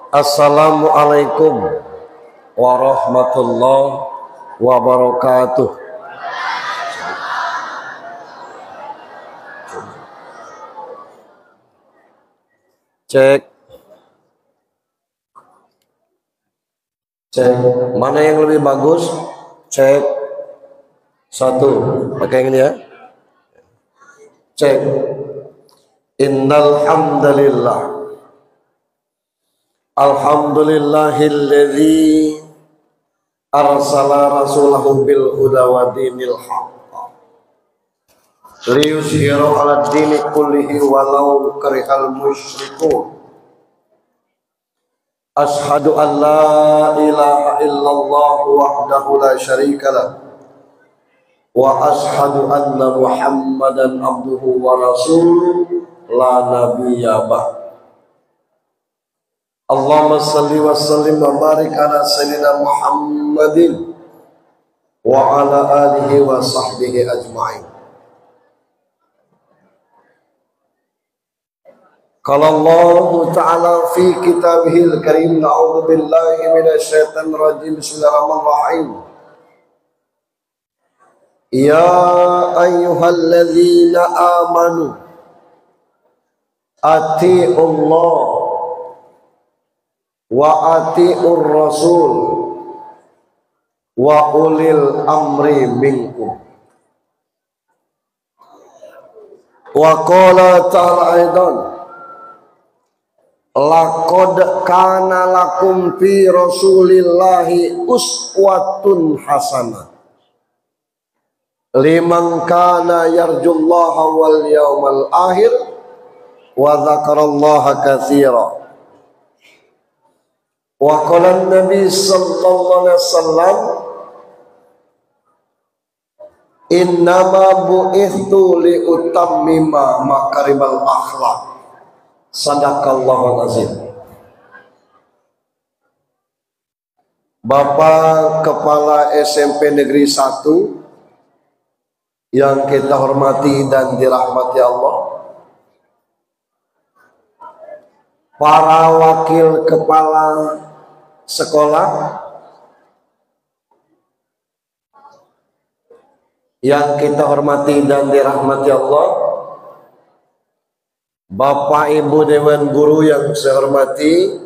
Assalamualaikum warahmatullahi wabarakatuh. Cek. Cek. Mana yang lebih bagus? Cek. Satu. Pakai yang ini ya. Cek. Innal hamdalillah. Alhamdulillahilladzi arsala rasulahu bil huda wa dinil haqq liyuzhirahu 'ala dini kullihi walau karihal musyrikun. Ashhadu an la ilaha illallah wahdahu la syarika lah wa ashhadu anna Muhammadan abduhu wa rasuluhu la nabiyya ba'd. Allahumma salli wa sallim wa barik ala sayyidina Muhammadin wa ala alihi wa sahbihi ajma'in. Qala Allah ta'ala fi kitabihil karim, na'udzu billahi minasy syaithanir rajim. Bismillahirrahmanirrahim. Ya ayyuhalladzina amanu atiiullah wa atiur rasul wa ulil amri minkum. Wa qala ta'ala aidan laqad kana lakum fi rasulillahi uswatun hasanah liman kana yarjullaha wal yawmal akhir wa dzakarallaha katsiran. Wa qala an-nabi sallallahu alaihi wasallam innama bu'ithtu li utammima makarimal akhlaq. Sadaqallahul azim. Bapak Kepala SMP Negeri 1 yang kita hormati dan dirahmati Allah, para wakil kepala sekolah yang kita hormati dan dirahmati Allah, Bapak Ibu Dewan Guru yang saya hormati,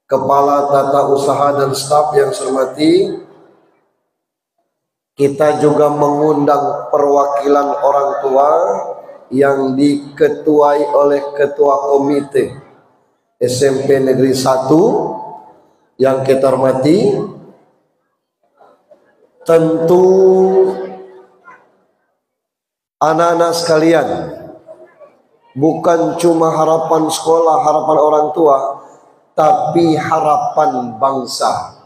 Kepala Tata Usaha dan staf yang saya hormati, kita juga mengundang perwakilan orang tua yang diketuai oleh Ketua Komite SMP Negeri 1 yang kita hormati. Tentu anak-anak sekalian, bukan cuma harapan sekolah, harapan orang tua, tapi harapan bangsa.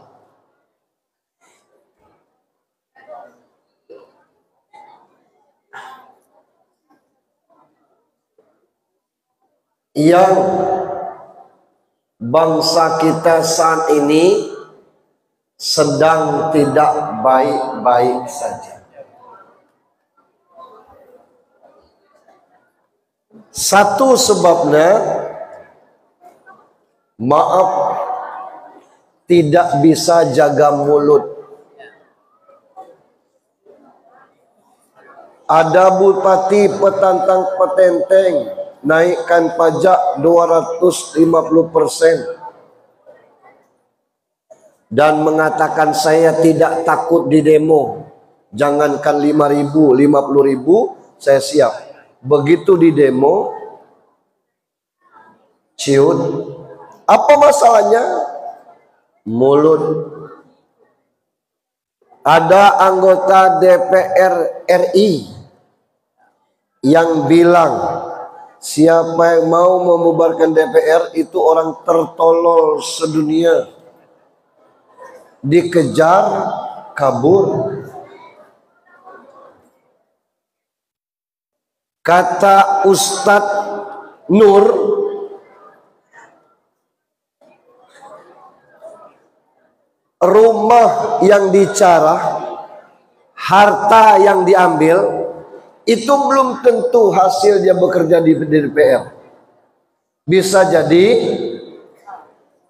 Yang bangsa kita saat ini sedang tidak baik-baik saja. Satu sebabnya, maaf, tidak bisa jaga mulut. Ada bupati petantang petenteng naikkan pajak 250% dan mengatakan saya tidak takut di demo, jangankan 5.000, 50.000 saya siap. Begitu di demo, ciut. Apa masalahnya? Mulut. Ada anggota DPR RI yang bilang siapa yang mau membubarkan DPR itu orang tertolol sedunia. Dikejar, kabur. Kata Ustadz Nur, rumah yang dicarah, harta yang diambil, itu belum tentu hasil dia bekerja di DPR. Bisa jadi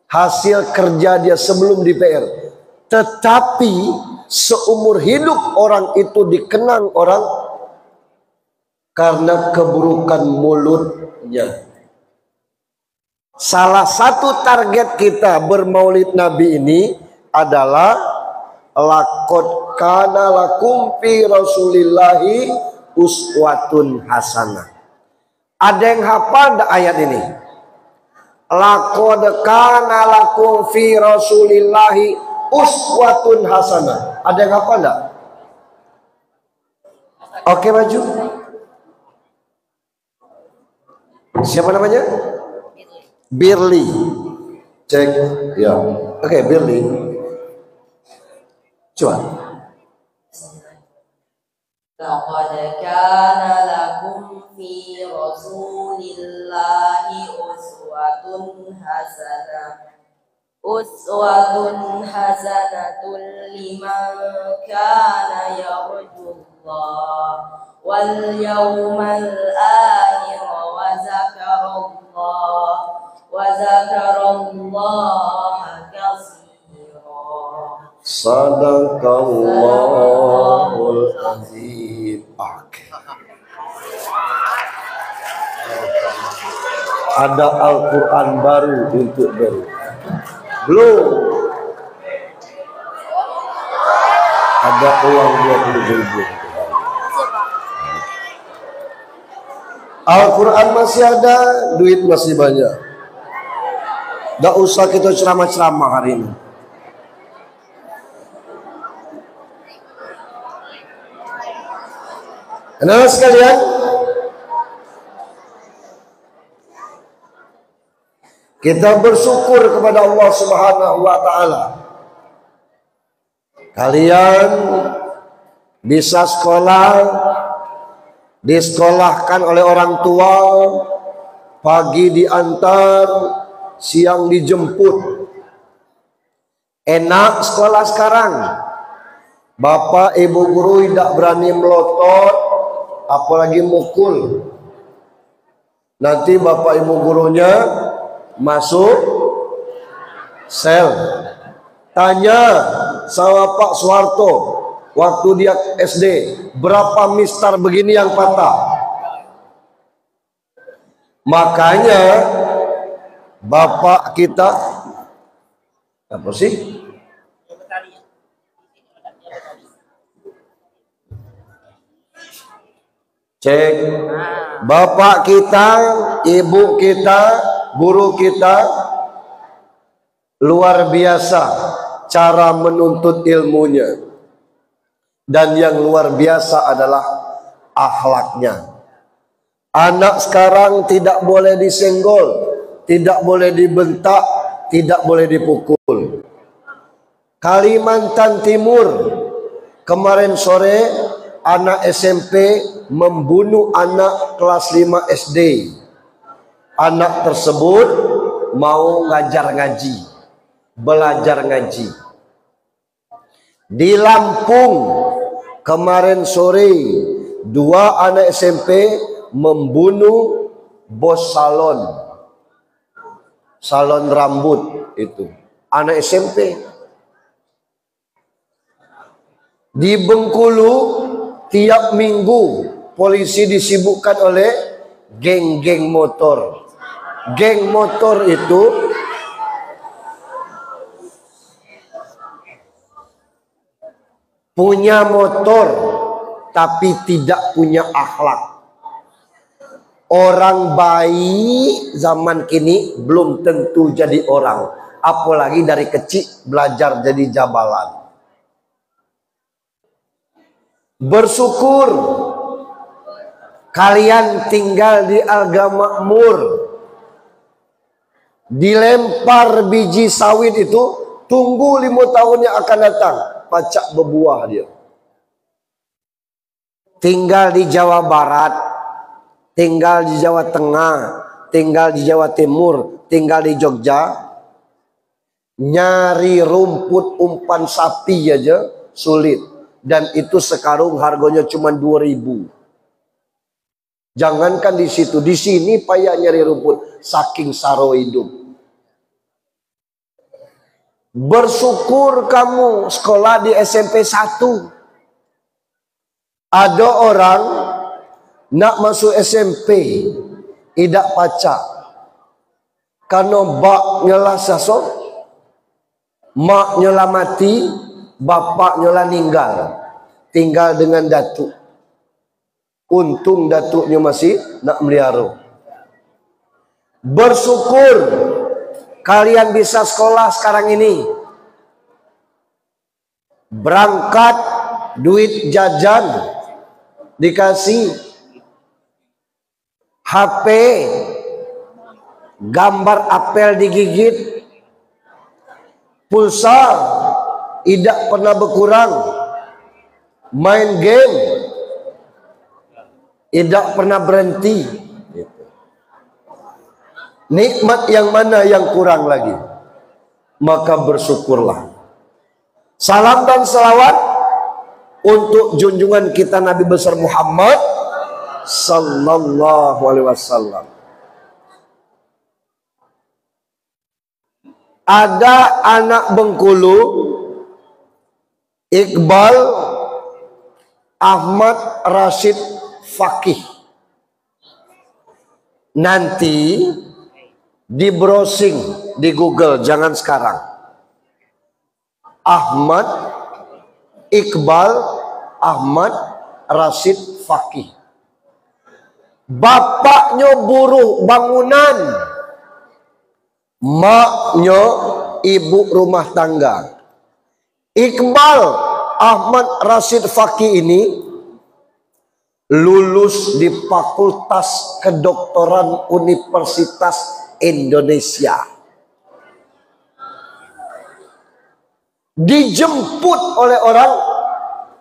hasil kerja dia sebelum di PR. Tetapi seumur hidup orang itu dikenang orang karena keburukan mulutnya. Salah satu target kita bermaulid Nabi ini adalah laqad kana lakum fi rasulillahi uswatun hasanah. Ada yang hafal ayat ini? Laqad kana lakum fi rasulillahi uswatun hasanah. Ada yang hafal enggak? Oke, maju. Siapa namanya? Birli. Cek ya. Oke, Birli. Coba. Laqad kana lakum fi rasulillahi uswatun hasanatun liman kana yarjullah wal yawmal akhir wa zakarallaha katsira. Sadaqallahul azim. Oke. Ada Al-Quran baru untuk baru. Belum. Ada uang 20.000. Al-Quran masih ada, duit masih banyak. Gak usah kita ceramah-ceramah hari ini. Anak sekalian, kita bersyukur kepada Allah Subhanahu wa taala. Kalian bisa sekolah, disekolahkan oleh orang tua, pagi diantar, siang dijemput. Enak sekolah sekarang. Bapak ibu guru tidak berani melotot, apalagi mukul. Nanti bapak ibu gurunya masuk sel. Tanya sama Pak Soeharto waktu dia SD, berapa mistar begini yang patah. Makanya bapak kita apa sih? Cek, bapak kita, ibu kita, guru kita luar biasa cara menuntut ilmunya, dan yang luar biasa adalah akhlaknya. Anak sekarang tidak boleh disenggol, tidak boleh dibentak, tidak boleh dipukul. Kalimantan Timur kemarin sore anak SMP membunuh anak kelas 5 SD. Anak tersebut mau ngajar ngaji, belajar ngaji. Di Lampung kemarin sore 2 anak SMP membunuh bos salon rambut itu, anak SMP. Di Bengkulu tiap minggu polisi disibukkan oleh geng-geng motor. Geng motor itu punya motor tapi tidak punya akhlak. Orang baik zaman kini belum tentu jadi orang, apalagi dari kecil belajar jadi jabalan. Bersyukur kalian tinggal di Alga Makmur. Dilempar biji sawit itu, tunggu 5 tahun yang akan datang, pacak berbuah dia. Tinggal di Jawa Barat, tinggal di Jawa Tengah, tinggal di Jawa Timur, tinggal di Jogja, nyari rumput umpan sapi aja sulit. Dan itu sekarung harganya cuma 2.000. Jangankan di situ, di sini payah nyari rumput saking saro hidup. Bersyukur kamu sekolah di SMP 1. Ada orang nak masuk SMP tidak pacak karena bak nyala saso, mak nyala mati, bapak nyala ninggal, tinggal dengan datuk. Untung datuknya masih nak melihara. Bersyukur kalian bisa sekolah sekarang ini. Berangkat duit jajan dikasih, HP, gambar apel digigit, pulsa tidak pernah berkurang, main game tidak pernah berhenti. Nikmat yang mana yang kurang lagi? Maka bersyukurlah. Salam dan salawat untuk junjungan kita Nabi besar Muhammad sallallahu alaihi wasallam. Ada anak Bengkulu, Iqbal Ahmad Rashid Fakih. Nanti di browsing di Google, jangan sekarang. Ahmad Iqbal Ahmad Rashid Fakih. Bapaknya buruh bangunan, maknya ibu rumah tangga. Iqbal Ahmad Rashid Fakih ini lulus di Fakultas Kedokteran Universitas Indonesia. Dijemput oleh orang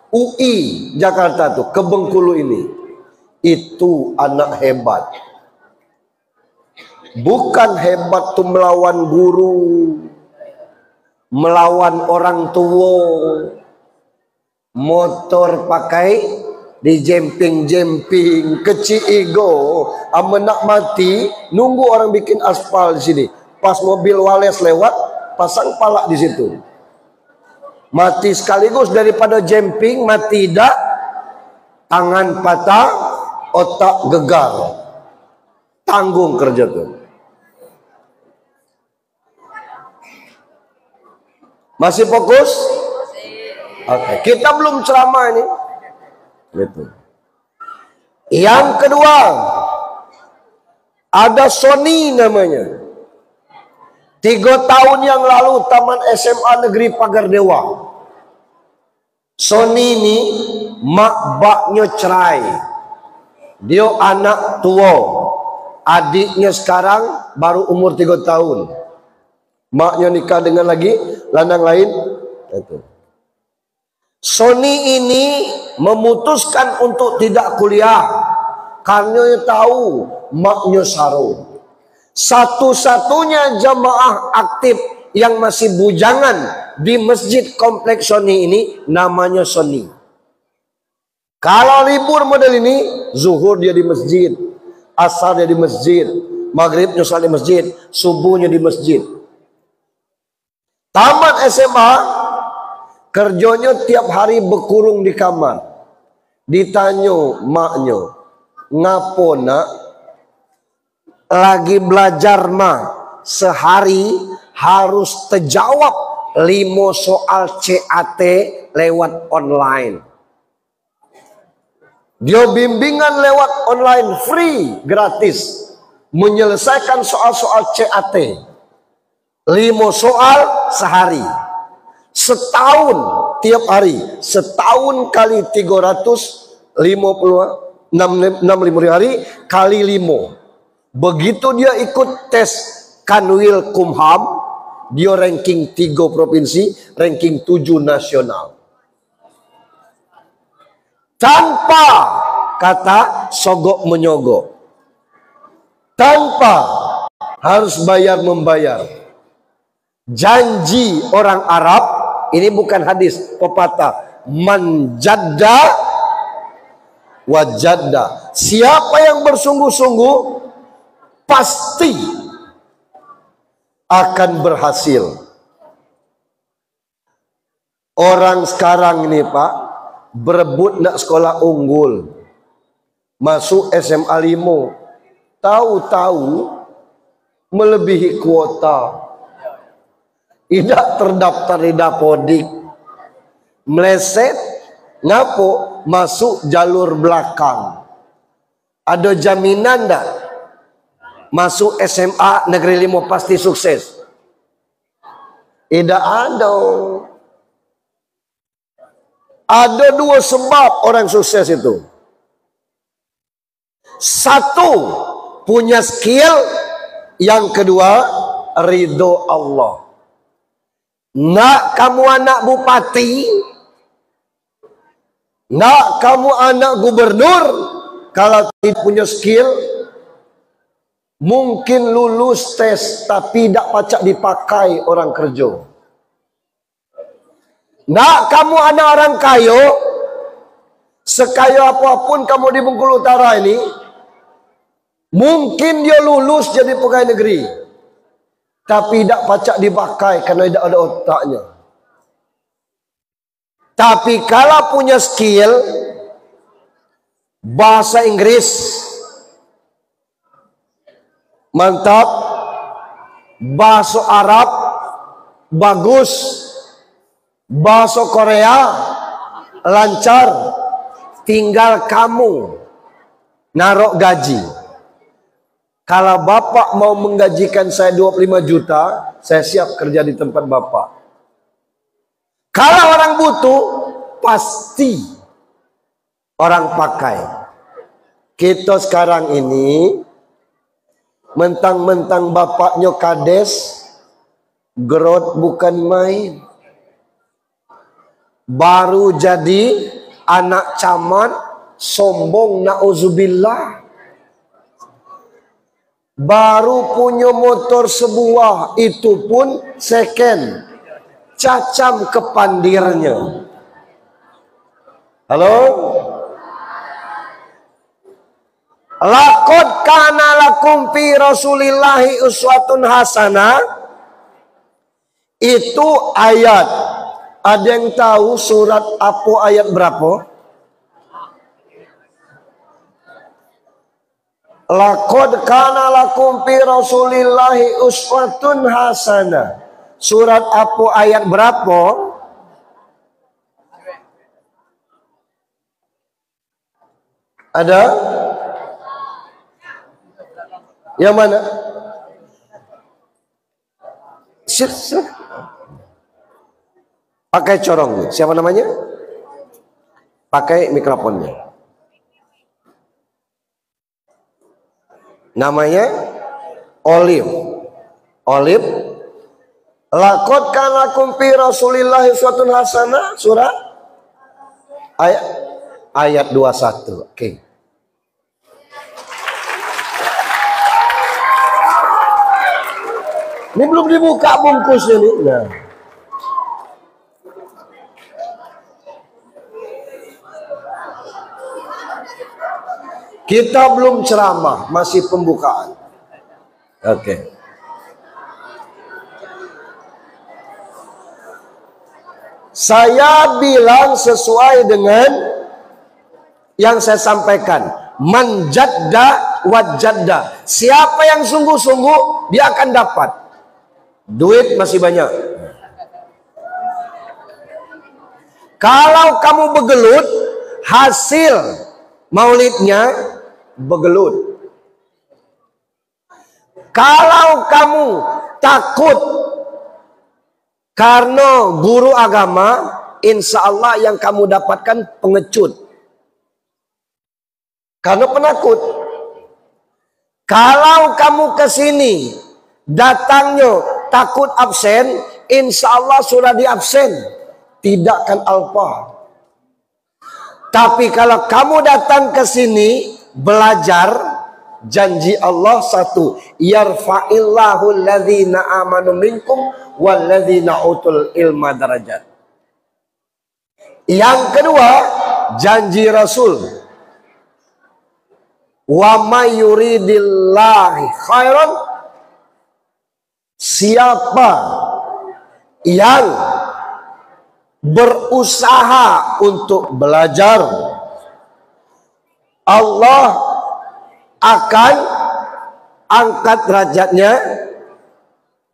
UI Jakarta tuh ke Bengkulu ini. Itu anak hebat. Bukan hebat tuh melawan guru, melawan orang tua, motor pakai di jemping-jemping, kecil ego, amenak mati, nunggu orang bikin aspal di sini. Pas mobil Wales lewat, pasang palak di situ. Mati sekaligus daripada jemping, mati tidak, tangan patah, otak gegar. Tanggung kerja tuh. Masih fokus? Oke, kita belum ceramah ini. Gitu. Yang kedua, ada Sony namanya. 3 tahun yang lalu Taman SMA Negeri Pagar Dewa. Sony ini mak baknya cerai. Dia anak tua. Adiknya sekarang baru umur 3 tahun. Maknya nikah dengan lagi lanang lain. Itu. Sony ini memutuskan untuk tidak kuliah karena dia tahu maknya sarung. Satu-satunya jamaah aktif yang masih bujangan di masjid kompleks Sony ini namanya Sony. Kalau libur model ini, zuhur dia di masjid, asar dia di masjid, maghrib nyusal di masjid, subuhnya di masjid. Tamat SMA, kerjanya tiap hari berkurung di kamar. Ditanya maknya, ngapo nak? Lagi belajar mah, sehari harus terjawab 5 soal CAT lewat online. Dia bimbingan lewat online free, gratis, menyelesaikan soal-soal CAT 5 soal sehari, setahun tiap hari, setahun kali 365 hari kali 5. Begitu dia ikut tes Kanwil Kumham, dia ranking 3 provinsi, ranking 7 nasional. Tanpa kata sogok menyogok. Tanpa harus bayar membayar. Janji orang Arab, ini bukan hadis, pepatah. Man jadda wajadda. Siapa yang bersungguh-sungguh pasti akan berhasil. Orang sekarang ini Pak, berebut nak sekolah unggul, masuk SMA 5, tahu-tahu melebihi kuota, tidak terdaftar di Dapodik, meleset, ngapo masuk jalur belakang. Ada jaminan dah masuk SMA Negeri 5 pasti sukses? Tidak ada. Ada dua sebab orang sukses itu. Satu, punya skill. Yang kedua, ridho Allah. Nak kamu anak bupati, nak kamu anak gubernur, kalau tidak punya skill, mungkin lulus tes tapi tidak pacak dipakai orang kerja. Nak kamu anak orang kaya, sekaya apapun kamu di Bengkulu Utara ini, mungkin dia lulus jadi pegawai negeri, tapi tidak pacak dipakai karena tidak ada otaknya. Tapi kalau punya skill, bahasa Inggris mantap, bahasa Arab bagus, bahasa Korea lancar, tinggal kamu narok gaji. Kalau bapak mau menggajikan saya 25 juta, saya siap kerja di tempat bapak. Kalau orang butuh, pasti orang pakai. Kita sekarang ini, mentang-mentang bapaknya kades, growth bukan main. Baru jadi anak camat, sombong na'udzubillah. Baru punya motor sebuah, itu pun second, cacam kepandirnya. Halo? Laqad kana lakum fi Rasulillahi uswatun hasanah. Itu ayat. Ada yang tahu surat apa ayat berapa? Laqad kana lakum fi Rasulillahi uswatun hasanah. Surat apa ayat berapa? Ada? Yang mana? Pakai corong. Siapa namanya? Pakai mikrofonnya. Namanya Olive. Olive. Laqad kana lakum fi Rasulillahi uswatun hasanah. Surah ayat 21. Oke. Ini belum dibuka bungkusnya nih. Nah. Kita belum ceramah, masih pembukaan. Oke. Saya bilang sesuai dengan yang saya sampaikan. Man jadda wajadda. Siapa yang sungguh-sungguh, dia akan dapat. Duit masih banyak. Kalau kamu begelut, hasil maulidnya begelut. Kalau kamu takut karena guru agama, insya Allah yang kamu dapatkan pengecut. Karena penakut. Kalau kamu ke sini datangnya takut absen, insya Allah sudah di absen, tidak akan alfa. Tapi kalau kamu datang ke sini belajar, janji Allah satu, yarfa'illahu alladzina amanu minkum walladzina utul ilma darajat. Yang kedua, janji Rasul, wa may yuridillahi khairan, siapa yang berusaha untuk belajar, Allah akan angkat derajatnya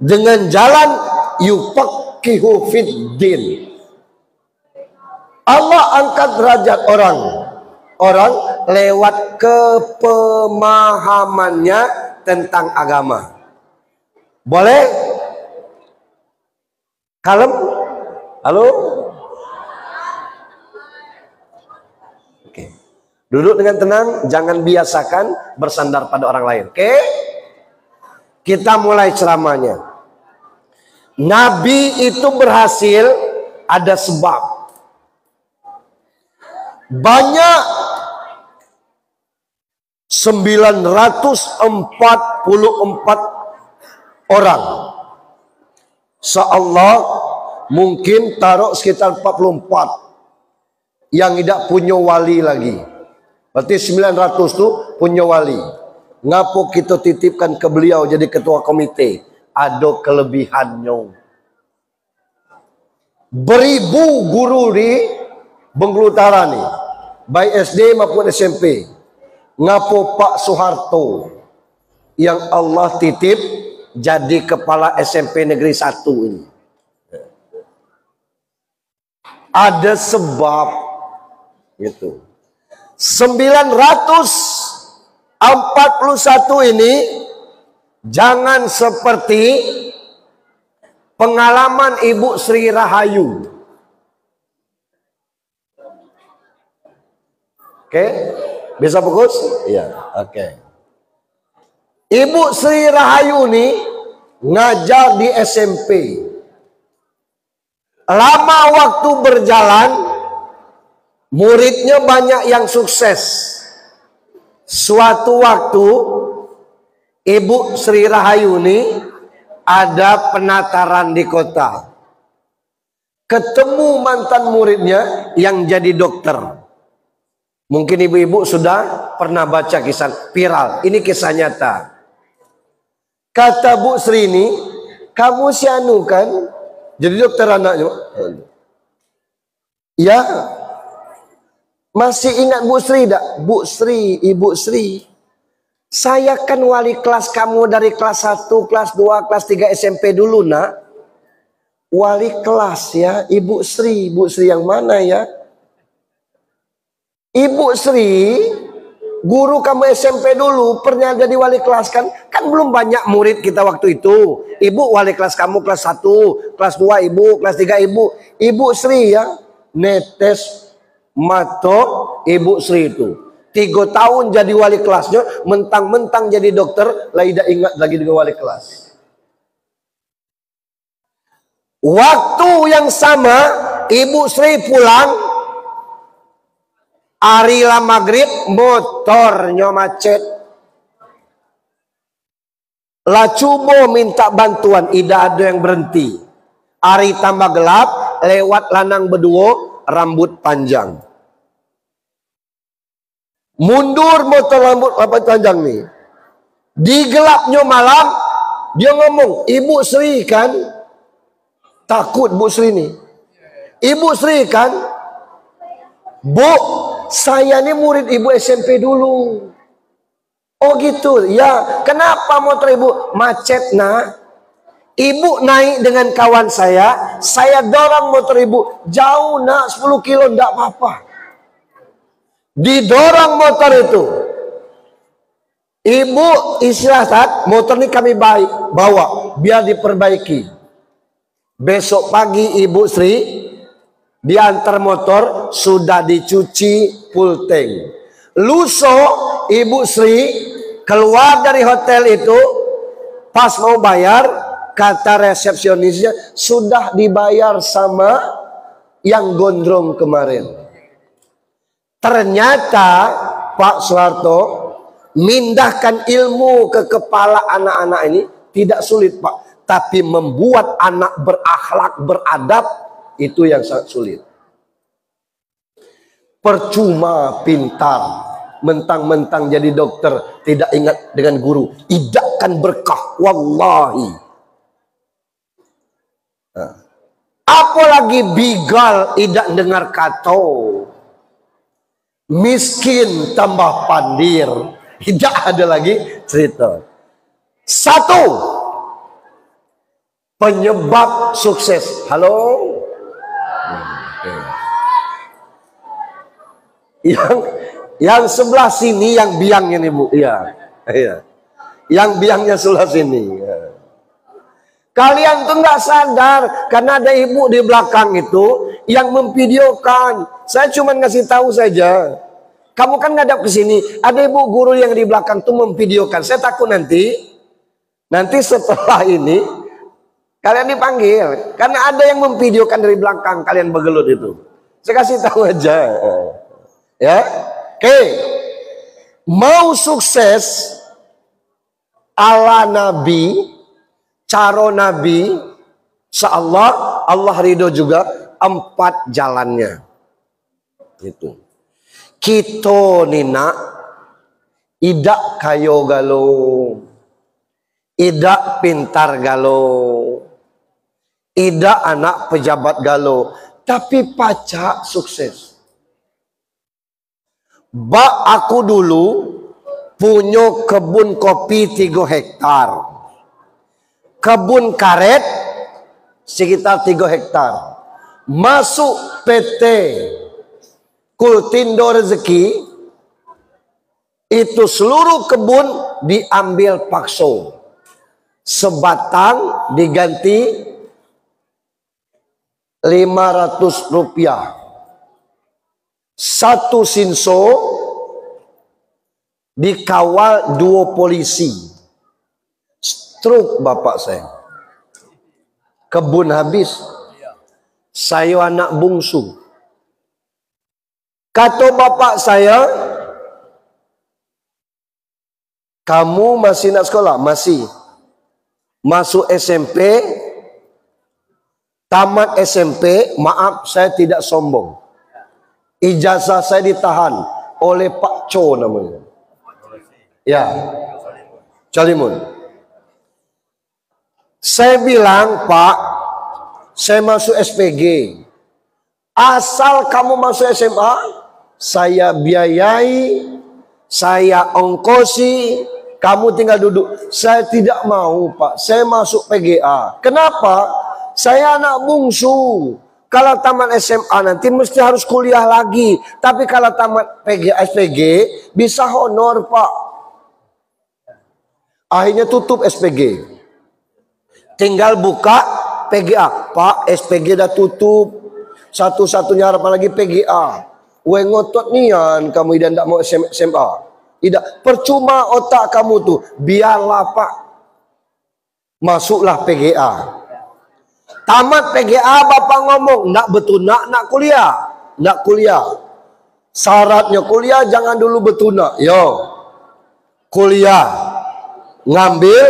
dengan jalan yufaqihu fiddin. Allah angkat derajat orang lewat kepemahamannya tentang agama. Boleh? Kalem? Halo? Oke. Duduk dengan tenang, jangan biasakan bersandar pada orang lain. Oke? Kita mulai ceramahnya. Nabi itu berhasil ada sebab. Banyak 944 orang. Seallah mungkin taruh sekitar 44 yang tidak punya wali lagi. Berarti 900 itu punya wali. Ngapo kita titipkan ke beliau jadi ketua komite? Ada kelebihannya. Beribu guru di Bengkulu Utara nih, baik SD maupun SMP. Ngapo Pak Soeharto yang Allah titip jadi kepala SMP Negeri 1 ini? Ada sebab gitu. 941 ini jangan seperti pengalaman Ibu Sri Rahayu. Oke, bisa fokus? Iya, oke. Ibu Sri Rahayu ini ngajar di SMP. Lama waktu berjalan, muridnya banyak yang sukses. Suatu waktu, Ibu Sri Rahayu ini ada penataran di kota. Ketemu mantan muridnya yang jadi dokter. Mungkin ibu-ibu sudah pernah baca kisah viral. Ini kisah nyata. Kata Bu Sri ini, kamu si anu kan? Jadi dokter anaknya. Ya. Masih ingat Bu Sri tak? Bu Sri, Ibu Sri. Saya kan wali kelas kamu dari kelas 1, kelas 2, kelas 3 SMP dulu nak. Wali kelas ya, Ibu Sri. Bu Sri yang mana ya? Ibu Sri, guru kamu SMP dulu, pernah jadi wali kelas kan? Kan belum banyak murid kita waktu itu. Ibu wali kelas kamu kelas 1, kelas 2 ibu, kelas 3 ibu. Ibu Sri ya, netes mata Ibu Sri itu. 3 tahun jadi wali kelasnya, mentang-mentang jadi dokter, lah tidak ingat lagi dengan wali kelas. Waktu yang sama, Ibu Sri pulang. Hari lah maghrib, motornya macet. Lah coba minta bantuan, tidak ada yang berhenti. Hari tambah gelap, lewat lanang berdua, rambut panjang. Mundur motor rambut panjang nih. Di gelapnya malam, dia ngomong, Ibu Sri kan? Takut Bu Sri nih. Ibu Sri kan? Bu, saya ini murid ibu SMP dulu. Oh gitu, ya. Kenapa motor ibu macet nak? Ibu naik dengan kawan saya dorong motor ibu jauh nak 10 kilo, enggak apa-apa. Didorong motor itu. Ibu istirahat, motor ini kami bawa biar diperbaiki. Besok pagi Ibu Sri diantar motor sudah dicuci full tank. Luso Ibu Sri keluar dari hotel itu, pas mau bayar kata resepsionisnya sudah dibayar sama yang gondrong kemarin. Ternyata Pak Soeharto mindahkan ilmu ke kepala anak-anak ini tidak sulit Pak, tapi membuat anak berakhlak beradab itu yang sangat sulit. Percuma pintar, mentang-mentang jadi dokter tidak ingat dengan guru, idakkan berkah wallahi. Nah, Apalagi bigal tidak dengar kato, miskin tambah pandir, tidak ada lagi cerita. Satu penyebab sukses. Halo. Yang sebelah sini yang biangnya nih Bu. Iya. Iya. Yang biangnya sebelah sini. Kalian tuh nggak sadar karena ada ibu di belakang itu yang memvideokan. Saya cuma ngasih tahu saja. Kamu kan ngadap ke sini, ada ibu guru yang di belakang tuh memvideokan. Saya takut nanti setelah ini kalian dipanggil karena ada yang memvideokan dari belakang kalian bergelut itu. Saya kasih tahu aja. Ya. Oke. Mau sukses ala Nabi, cara Nabi, seallah Allah ridho juga 4 jalannya. Itu. Kita nina idak kayo galo, idak pintar galo, idak anak pejabat galo, tapi pacak sukses. Aku dulu punya kebun kopi 3 hektar. Kebun karet sekitar 3 hektar. Masuk PT Kultindo Rezeki, itu seluruh kebun diambil pakso. Sebatang diganti 500 rupiah. 1 sinso dikawal 2 polisi. Stroke bapak saya. Kebun habis. Saya anak bungsu. Kata bapak saya, kamu masih nak sekolah? Masih. Masuk SMP, tamat SMP, maaf saya tidak sombong. Ijazah saya ditahan oleh Pak Cho namanya. Ya, Calimun. Saya bilang, Pak, saya masuk SPG. Asal kamu masuk SMA, saya biayai, saya ongkosi, kamu tinggal duduk. Saya tidak mau, Pak. Saya masuk PGA. Kenapa? Saya anak bungsu. Kalau tamat SMA nanti mesti harus kuliah lagi. Tapi kalau tamat PGA, SPG, bisa honor, Pak. Akhirnya tutup SPG. Tinggal buka PGA. Pak, SPG dah tutup. Satu-satunya harapan lagi PGA. Weh ngotot nian kamu dan tak mau SMA. Tidak, percuma otak kamu tuh. Biarlah Pak. Masuklah PGA. Tamat PGA bapak ngomong, nak betunak, nak kuliah. Nak kuliah. Syaratnya kuliah jangan dulu betunak. Yo. Kuliah. Ngambil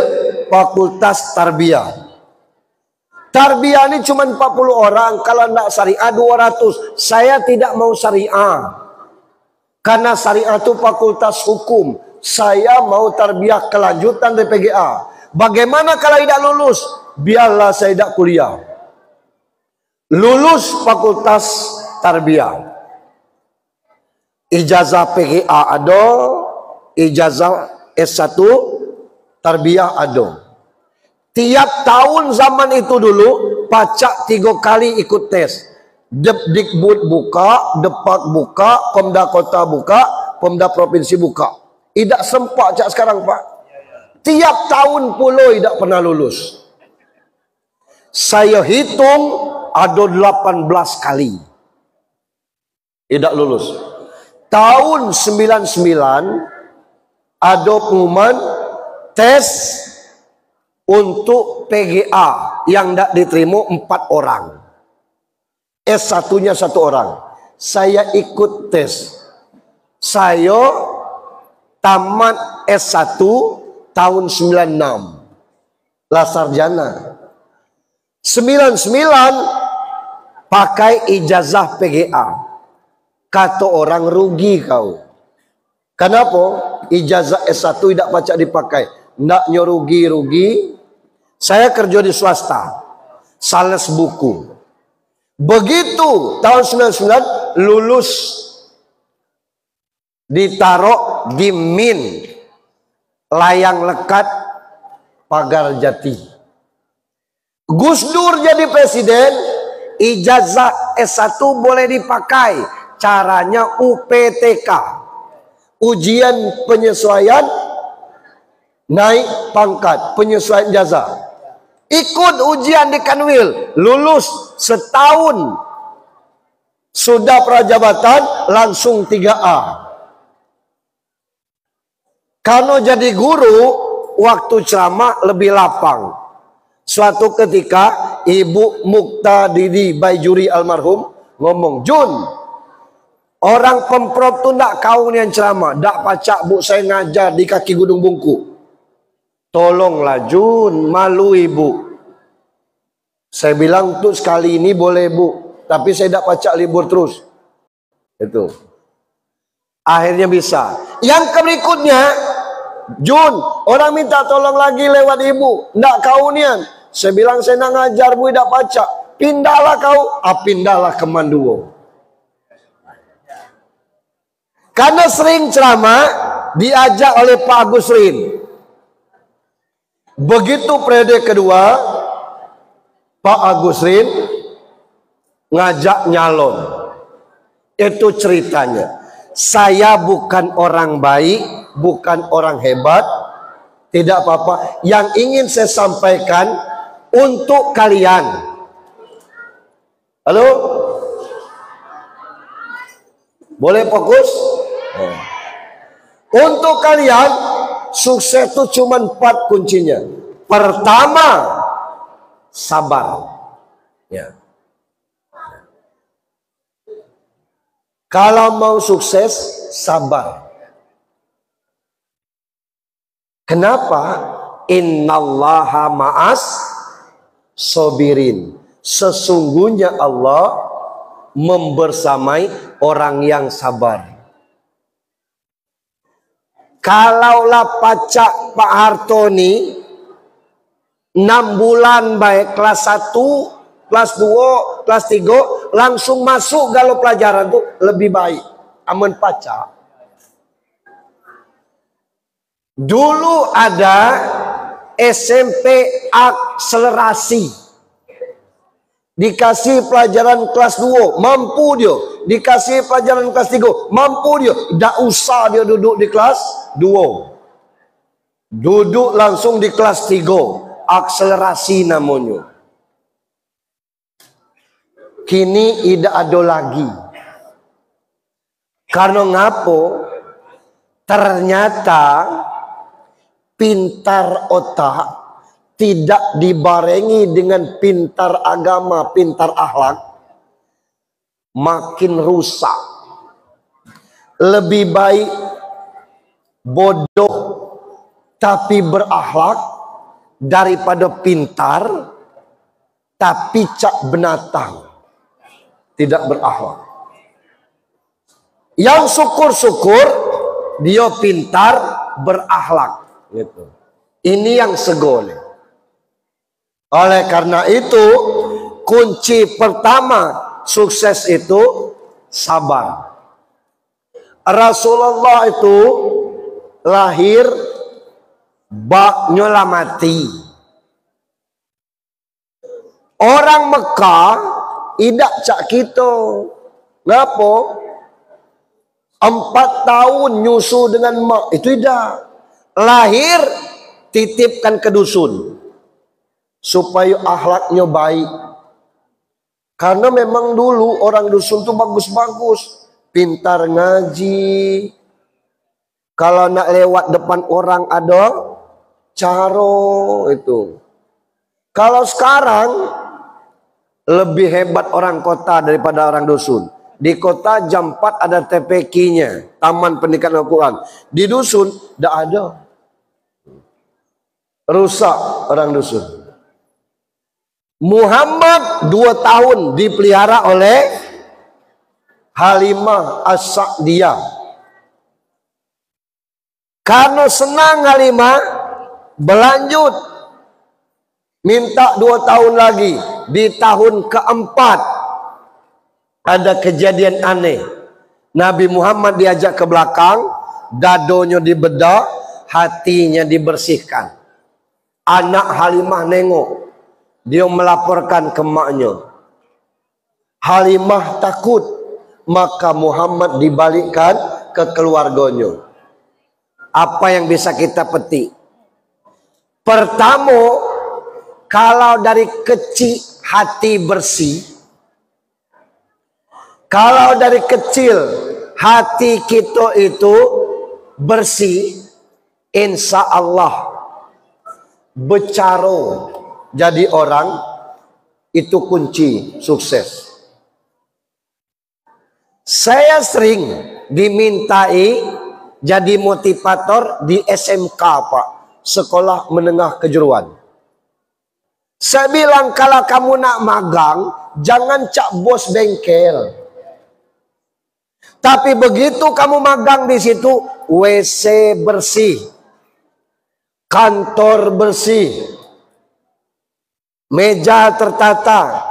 fakultas tarbiyah. Tarbiyah ini cuma 40 orang. Kalau tidak syariah 200. Saya tidak mau syariah. Karena syariah itu fakultas hukum. Saya mau tarbiyah kelanjutan dari PGA. Bagaimana kalau tidak lulus? Biarlah saya tidak kuliah. Lulus fakultas tarbiyah. Ijazah PGA ada. Ijazah S1 tarbiyah ada. Tiap tahun zaman itu dulu pacak 3 kali ikut tes. Dikbud buka, Depak buka, Pemda Kota buka, Pemda Provinsi buka. Tidak sempat cak sekarang Pak. Tiap tahun puluh tidak pernah lulus. Saya hitung ada 18 kali tidak lulus. Tahun 99 ada pengumuman tes untuk PGA yang tidak diterima 4 orang. S1-nya 1 orang. Saya ikut tes. Saya tamat S1 tahun 96. Lah sarjana. 99 pakai ijazah PGA. Kata orang rugi kau. Kenapa? Ijazah S1 tidak pacak dipakai. Ndaknya rugi-rugi. Saya kerja di swasta, sales buku. Begitu tahun 99 lulus, ditaruh di min layang lekat Pagar Jati. Gus Dur jadi presiden, ijazah S1 boleh dipakai, caranya UPTK, ujian penyesuaian naik pangkat, penyesuaian jazah. Ikut ujian di Kanwil, lulus setahun sudah prajabatan langsung 3A. Karena jadi guru, waktu ceramah lebih lapang. Suatu ketika Ibu Mukta Didi Baijuri almarhum ngomong, Jun, orang Pemprov tuh ndak kau yang ceramah, ndak pacak Bu saya ngajar di kaki Gunung Bungku. Tolonglah Jun, malu Ibu. Saya bilang tuh sekali ini boleh Bu, tapi saya ndak pacak libur terus. Itu. Akhirnya bisa. Yang berikutnya, Jun, orang minta tolong lagi lewat Ibu, ndak kau nian. Saya bilang saya nak ngajar Bu, ndak pacak. Pindahlah kau, pindahlah ke Manduo. Karena sering ceramah diajak oleh Pak Agus Rin. Begitu periode kedua, Pak Agus Rin ngajak nyalon. Itu ceritanya. Saya bukan orang baik, bukan orang hebat, tidak apa-apa. Yang ingin saya sampaikan untuk kalian. Halo? Boleh fokus? Untuk kalian, sukses itu cuma 4 kuncinya. Pertama, sabar. Ya. Kalau mau sukses, sabar. Kenapa? Innallaha ma'as sobirin. Sesungguhnya Allah membersamai orang yang sabar. Kalaulah pacak Pak Hartoni 6 bulan baik kelas 1, kelas 2, kelas 3 langsung masuk galau pelajaran tuh lebih baik. Aman pacak. Dulu ada SMP akselerasi. Dikasih pelajaran kelas 2, mampu dia. Dikasih pelajaran kelas 3, mampu dia. Tak usah dia duduk di kelas 2. Duduk langsung di kelas 3. Akselerasi namanya. Kini tidak ada lagi. Karena ngapo? Ternyata pintar otak tidak dibarengi dengan pintar agama, pintar akhlak, makin rusak. Lebih baik bodoh tapi berakhlak daripada pintar tapi cak binatang tidak berakhlak. Yang syukur-syukur dia pintar berakhlak gitu. Ini yang segoleh. Oleh karena itu, kunci pertama sukses itu sabar. Rasulullah itu lahir bak nyolamati. Orang Mekah tidak cak kita. Ngapa? 4 tahun nyusu dengan mak itu tidak. Lahir titipkan ke dusun supaya akhlaknya baik. Karena memang dulu orang dusun tuh bagus-bagus, pintar ngaji. Kalau nak lewat depan orang ada caro itu. Kalau sekarang lebih hebat orang kota daripada orang dusun. Di kota jam 4 ada TPQ-nya, Taman Pendidikan Al-Quran. Di dusun tidak ada. Rusak orang dusun. Muhammad 2 tahun dipelihara oleh Halimah As-Sa'diyah. Karena senang Halimah, berlanjut minta 2 tahun lagi. Di tahun keempat ada kejadian aneh. Nabi Muhammad diajak ke belakang, dadonya dibedah, hatinya dibersihkan. Anak Halimah nengok, dia melaporkan ke maknya. Halimah takut, maka Muhammad dibalikkan ke keluarganya. Apa yang bisa kita petik? Pertama, kalau dari kecil hati bersih, kalau dari kecil hati kita itu bersih, insya Allah bercara jadi orang itu kunci sukses. Saya sering dimintai jadi motivator di SMK, Pak, Sekolah Menengah Kejuruan. Saya bilang, kalau kamu nak magang, jangan cak bos bengkel. Tapi begitu kamu magang di situ, WC bersih, kantor bersih, meja tertata,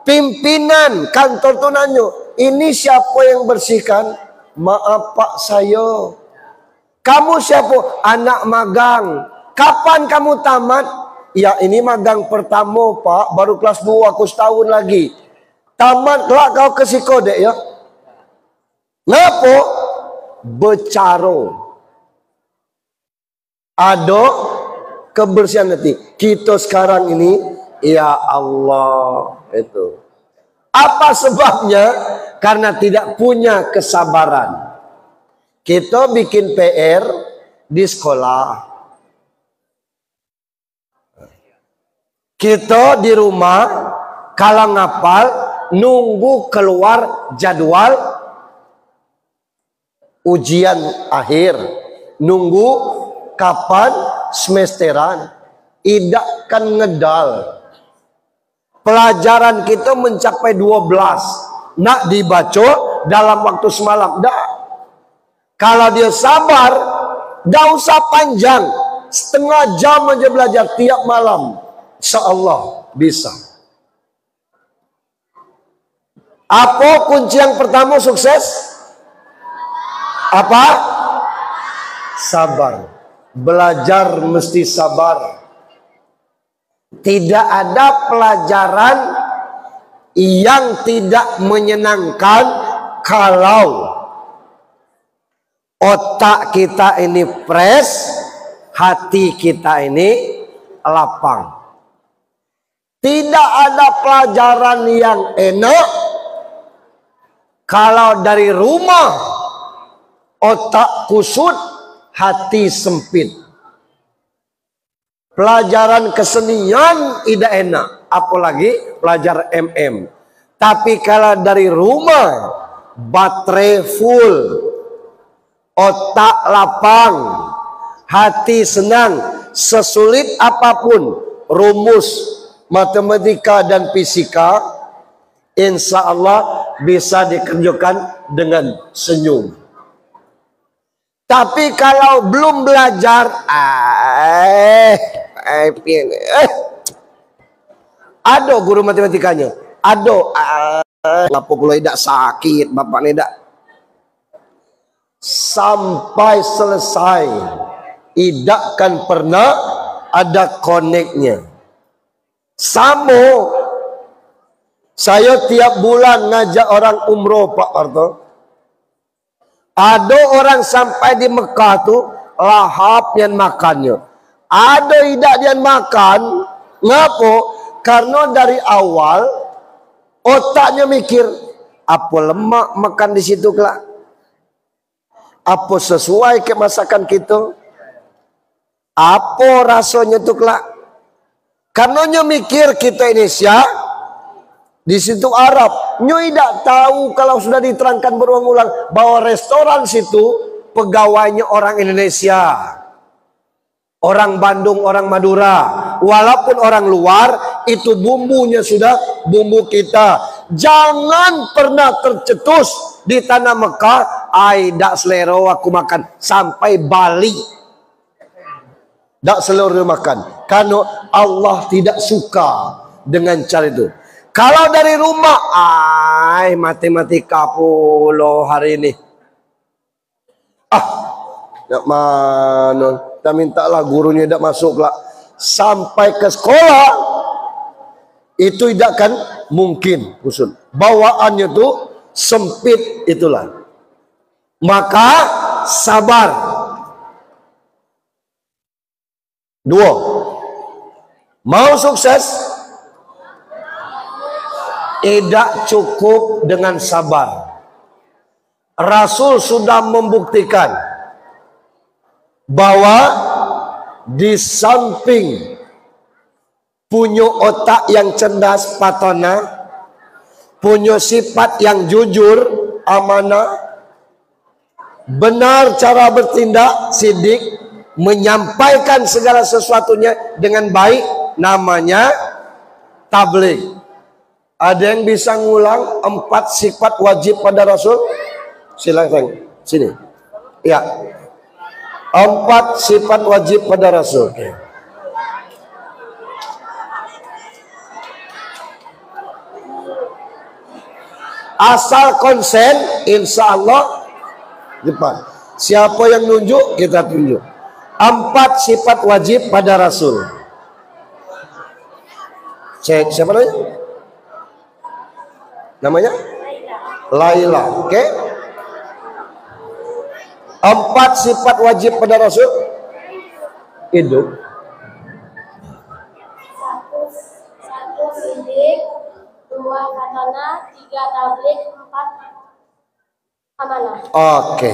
pimpinan kantor tuh nanya, ini siapa yang bersihkan? Maaf Pak, saya. Kamu siapa? Anak magang. Kapan kamu tamat? Ya ini magang pertama Pak, baru kelas 2, aku setahun lagi. Tamat kelak kau ke psikodek ya. Ngapa? Bercara. Ada kebersihan hati. Kita sekarang ini, ya Allah, itu. Apa sebabnya? Karena tidak punya kesabaran. Kita bikin PR di sekolah. Kita di rumah, kalau ngapal, nunggu keluar jadwal ujian akhir. Nunggu kapan semesteran. Idak kan ngedal. Pelajaran kita mencapai 12. Nak dibaca dalam waktu semalam. Dah. Kalau dia sabar, dah usah panjang. Setengah jam aja belajar tiap malam. Insya Allah bisa. Apa kunci yang pertama sukses? Apa? Sabar. Belajar mesti sabar. Tidak ada pelajaran yang tidak menyenangkan kalau otak kita ini fresh, hati kita ini lapang. Tidak ada pelajaran yang enak kalau dari rumah otak kusut, hati sempit. Pelajaran kesenian tidak enak, apalagi pelajar MM. Tapi kalau dari rumah baterai full, otak lapang, hati senang, sesulit apapun rumus matematika dan fisika, insya Allah bisa dikerjakan dengan senyum. Tapi kalau belum belajar, ada guru matematikanya, ada, apa kalau tidak sakit, bapak tidak, sampai selesai, tidak kan pernah ada koneknya. Sama, saya tiap bulan ngajak orang umroh Pak Arto. Ada orang sampai di Mekah tuh lahap yang makannya. Ada tidak dia makan. Ngapa? Karena dari awal otaknya mikir, apa lemak makan di situ kelak? Apa sesuai ke masakan kita? Apa rasanya tuh kelak? Karena nyo mikir kita Indonesia, di situ Arab. Nyo tidak tahu kalau sudah diterangkan berulang-ulang bahwa restoran situ pegawainya orang Indonesia, orang Bandung, orang Madura. Walaupun orang luar, itu bumbunya sudah bumbu kita. Jangan pernah tercetus di tanah Mekah, dak selero aku makan sampai Bali. Dak seluruh makan. Karena Allah tidak suka dengan cara itu. Kalau dari rumah, Ai matematika pulo hari ini. Nak mana? Kita mintalah gurunya tidak masuk lah. Sampai ke sekolah itu tidak akan mungkin usul. Bawaannya tuh sempit itulah. Maka sabar. 2. Mau sukses tidak cukup dengan sabar. Rasul sudah membuktikan bahwa di samping punya otak yang cerdas patona, punya sifat yang jujur, amanah, benar cara bertindak, sidik, menyampaikan segala sesuatunya dengan baik, namanya tabligh. Ada yang bisa ngulang 4 sifat wajib pada Rasul? Silakan sini. Ya. 4 sifat wajib pada Rasul. Asal konsen, insya Allah depan. Siapa yang nunjuk, kita tunjuk. 4 sifat wajib pada Rasul. Siapa namanya? Namanya? Laila. Oke. 4 sifat wajib pada Rasul. Hidup. 1 sidik, 2 katana, 3 tabligh, 4 amanah. Oke.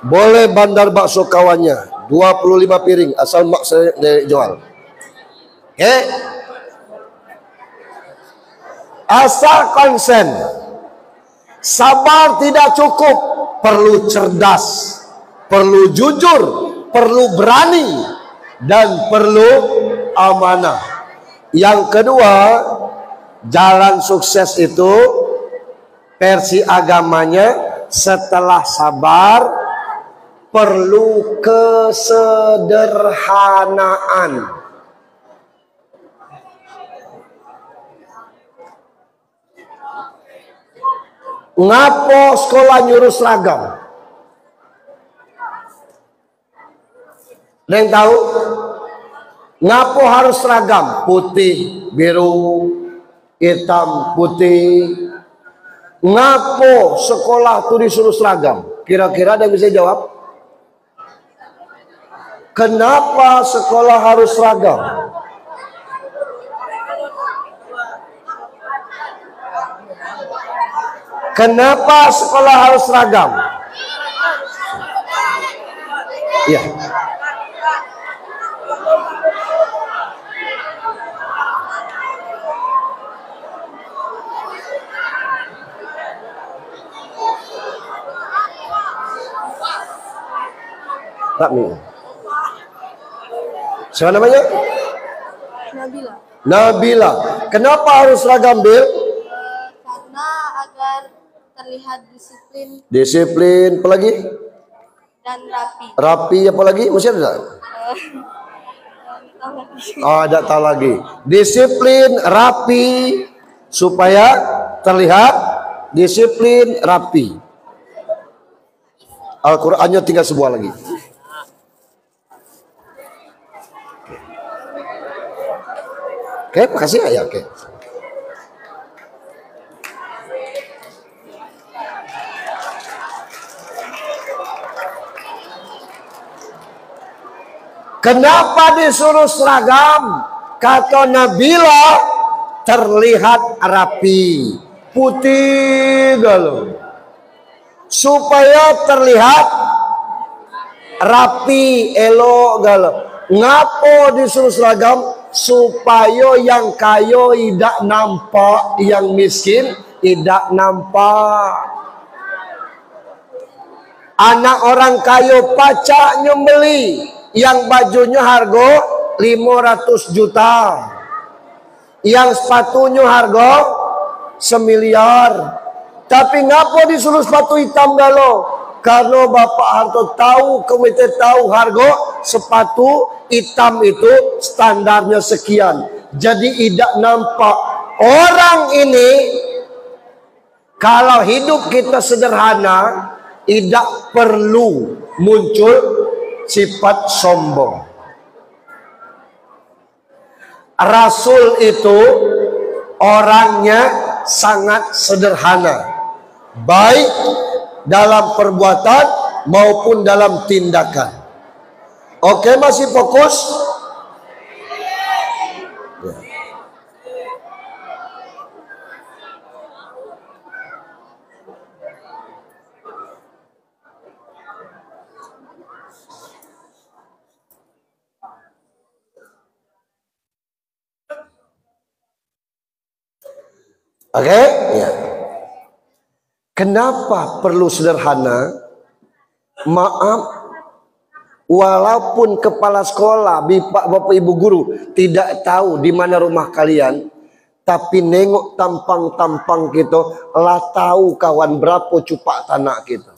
Boleh bandar bakso kawannya 25 piring asal mak saya jual. Oke. Asal konsen. Sabar tidak cukup, perlu cerdas, perlu jujur, perlu berani, dan perlu amanah. Yang kedua, jalan sukses itu versi agamanya setelah sabar perlu kesederhanaan. Ngapo sekolah nyuruh seragam? Neng tahu? Ngapo harus seragam? Putih, biru, hitam, putih. Ngapo sekolah tuh disuruh seragam? Kira-kira ada yang bisa jawab? Kenapa sekolah harus seragam? Kenapa sekolah harus seragam? Ya. Takmi. Siapa namanya? Nabila. Nabila. Kenapa harus seragam, Bil? Karena agar terlihat disiplin Disiplin, apa lagi? dan rapi. Rapi, apa lagi? Masih ada? Ada tahu lagi. Disiplin, rapi, supaya terlihat disiplin, rapi. Al-Qur'annya tinggal sebuah lagi. Oke, makasih ya. Oke. Kenapa disuruh seragam? Kata Nabila, terlihat rapi, putih galau. Supaya terlihat rapi, elok galau. Ngapo disuruh seragam? Supaya yang kaya tidak nampak, yang miskin tidak nampak. Anak orang kaya pacak nyembeli, yang bajunya harga 500 juta, yang sepatunya harga 1 miliar. Tapi ngapa disuruh sepatu hitam galau? Karena Bapak Harto tahu, komite tahu harga sepatu hitam itu standarnya sekian. Jadi tidak nampak orang ini, kalau hidup kita sederhana, tidak perlu muncul sifat sombong. Rasul itu orangnya sangat sederhana, baik dalam perbuatan maupun dalam tindakan. Oke, masih fokus? Oke? Ya. Kenapa perlu sederhana? Maaf, walaupun kepala sekolah, bapak ibu guru tidak tahu di mana rumah kalian, tapi nengok tampang-tampang kita, lah tahu kawan berapa cupak tanah kita.